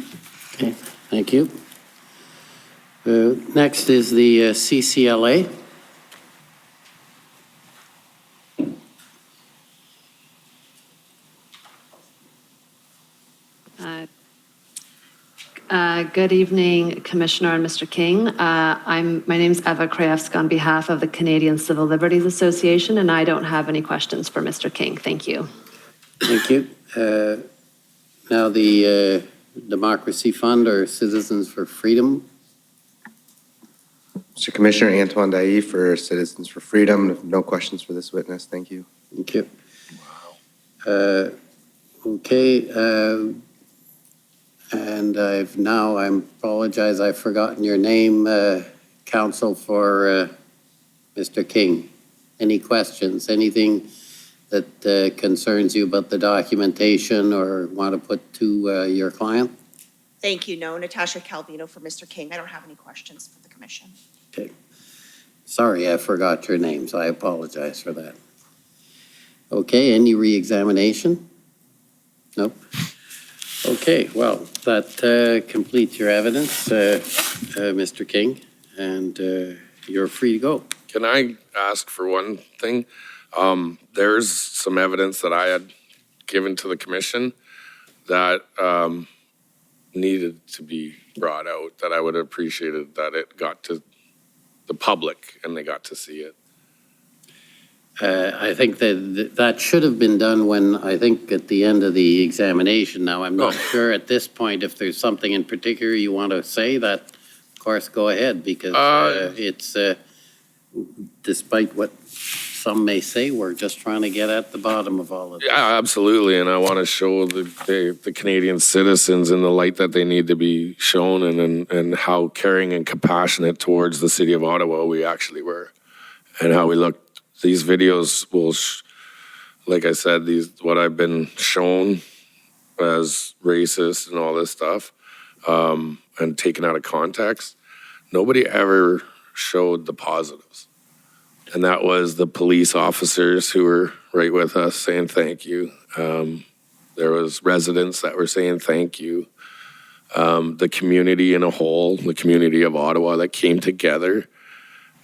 Okay, thank you. Next is the CCLA. Good evening, Commissioner and Mr. King. My name is Eva Krajewska on behalf of the Canadian Civil Liberties Association, and I don't have any questions for Mr. King. Thank you. Thank you. Now the Democracy Fund or Citizens for Freedom. Mr. Commissioner, Antoine Dailly for Citizens for Freedom. No questions for this witness. Thank you. Thank you. Okay. And I apologize, I've forgotten your name, counsel for Mr. King. Any questions, anything that concerns you about the documentation or want to put to your client? Thank you. No, Natasha Calvino for Mr. King. I don't have any questions for the commission. Okay. Sorry, I forgot your name, so I apologize for that. Okay, any re-examination? Nope. Okay, well, that completes your evidence, Mr. King, and you're free to go. Can I ask for one thing? There's some evidence that I had given to the commission that needed to be brought out, that I would have appreciated that it got to the public and they got to see it. I think that should have been done when, I think, at the end of the examination. Now, I'm not sure at this point if there's something in particular you want to say, that, of course, go ahead, because it's, despite what some may say, we're just trying to get at the bottom of all of this. Yeah, absolutely, and I want to show the Canadian citizens in the light that they need to be shown, and how caring and compassionate towards the city of Ottawa we actually were, and how we looked. These videos will, like I said, what I've been shown as racist and all this stuff, and taken out of context. Nobody ever showed the positives. And that was the police officers who were right with us saying thank you. There was residents that were saying thank you. The community in a whole, the community of Ottawa that came together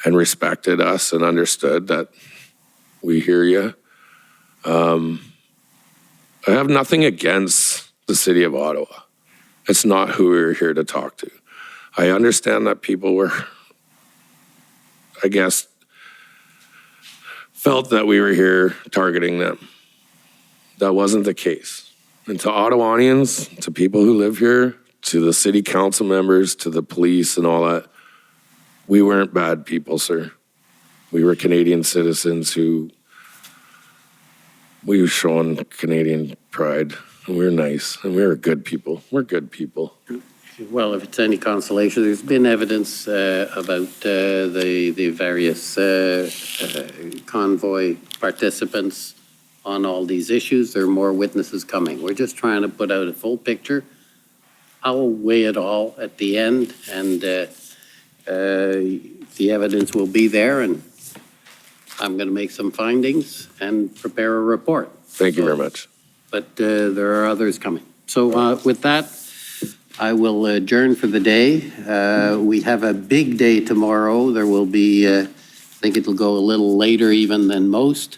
and respected us and understood that we hear you. I have nothing against the city of Ottawa. It's not who we're here to talk to. I understand that people were, I guess, felt that we were here targeting them. That wasn't the case. And to Ottawanians, to people who live here, to the city council members, to the police and all that, we weren't bad people, sir. We were Canadian citizens who, we were showing Canadian pride. And we were nice, and we were good people. We're good people. Well, if it's any consolation, there's been evidence about the various convoy participants on all these issues. There are more witnesses coming. We're just trying to put out a full picture. I'll weigh it all at the end, and the evidence will be there, and I'm going to make some findings and prepare a report. Thank you very much. But there are others coming. So with that, I will adjourn for the day. We have a big day tomorrow. There will be, I think it'll go a little later even than most.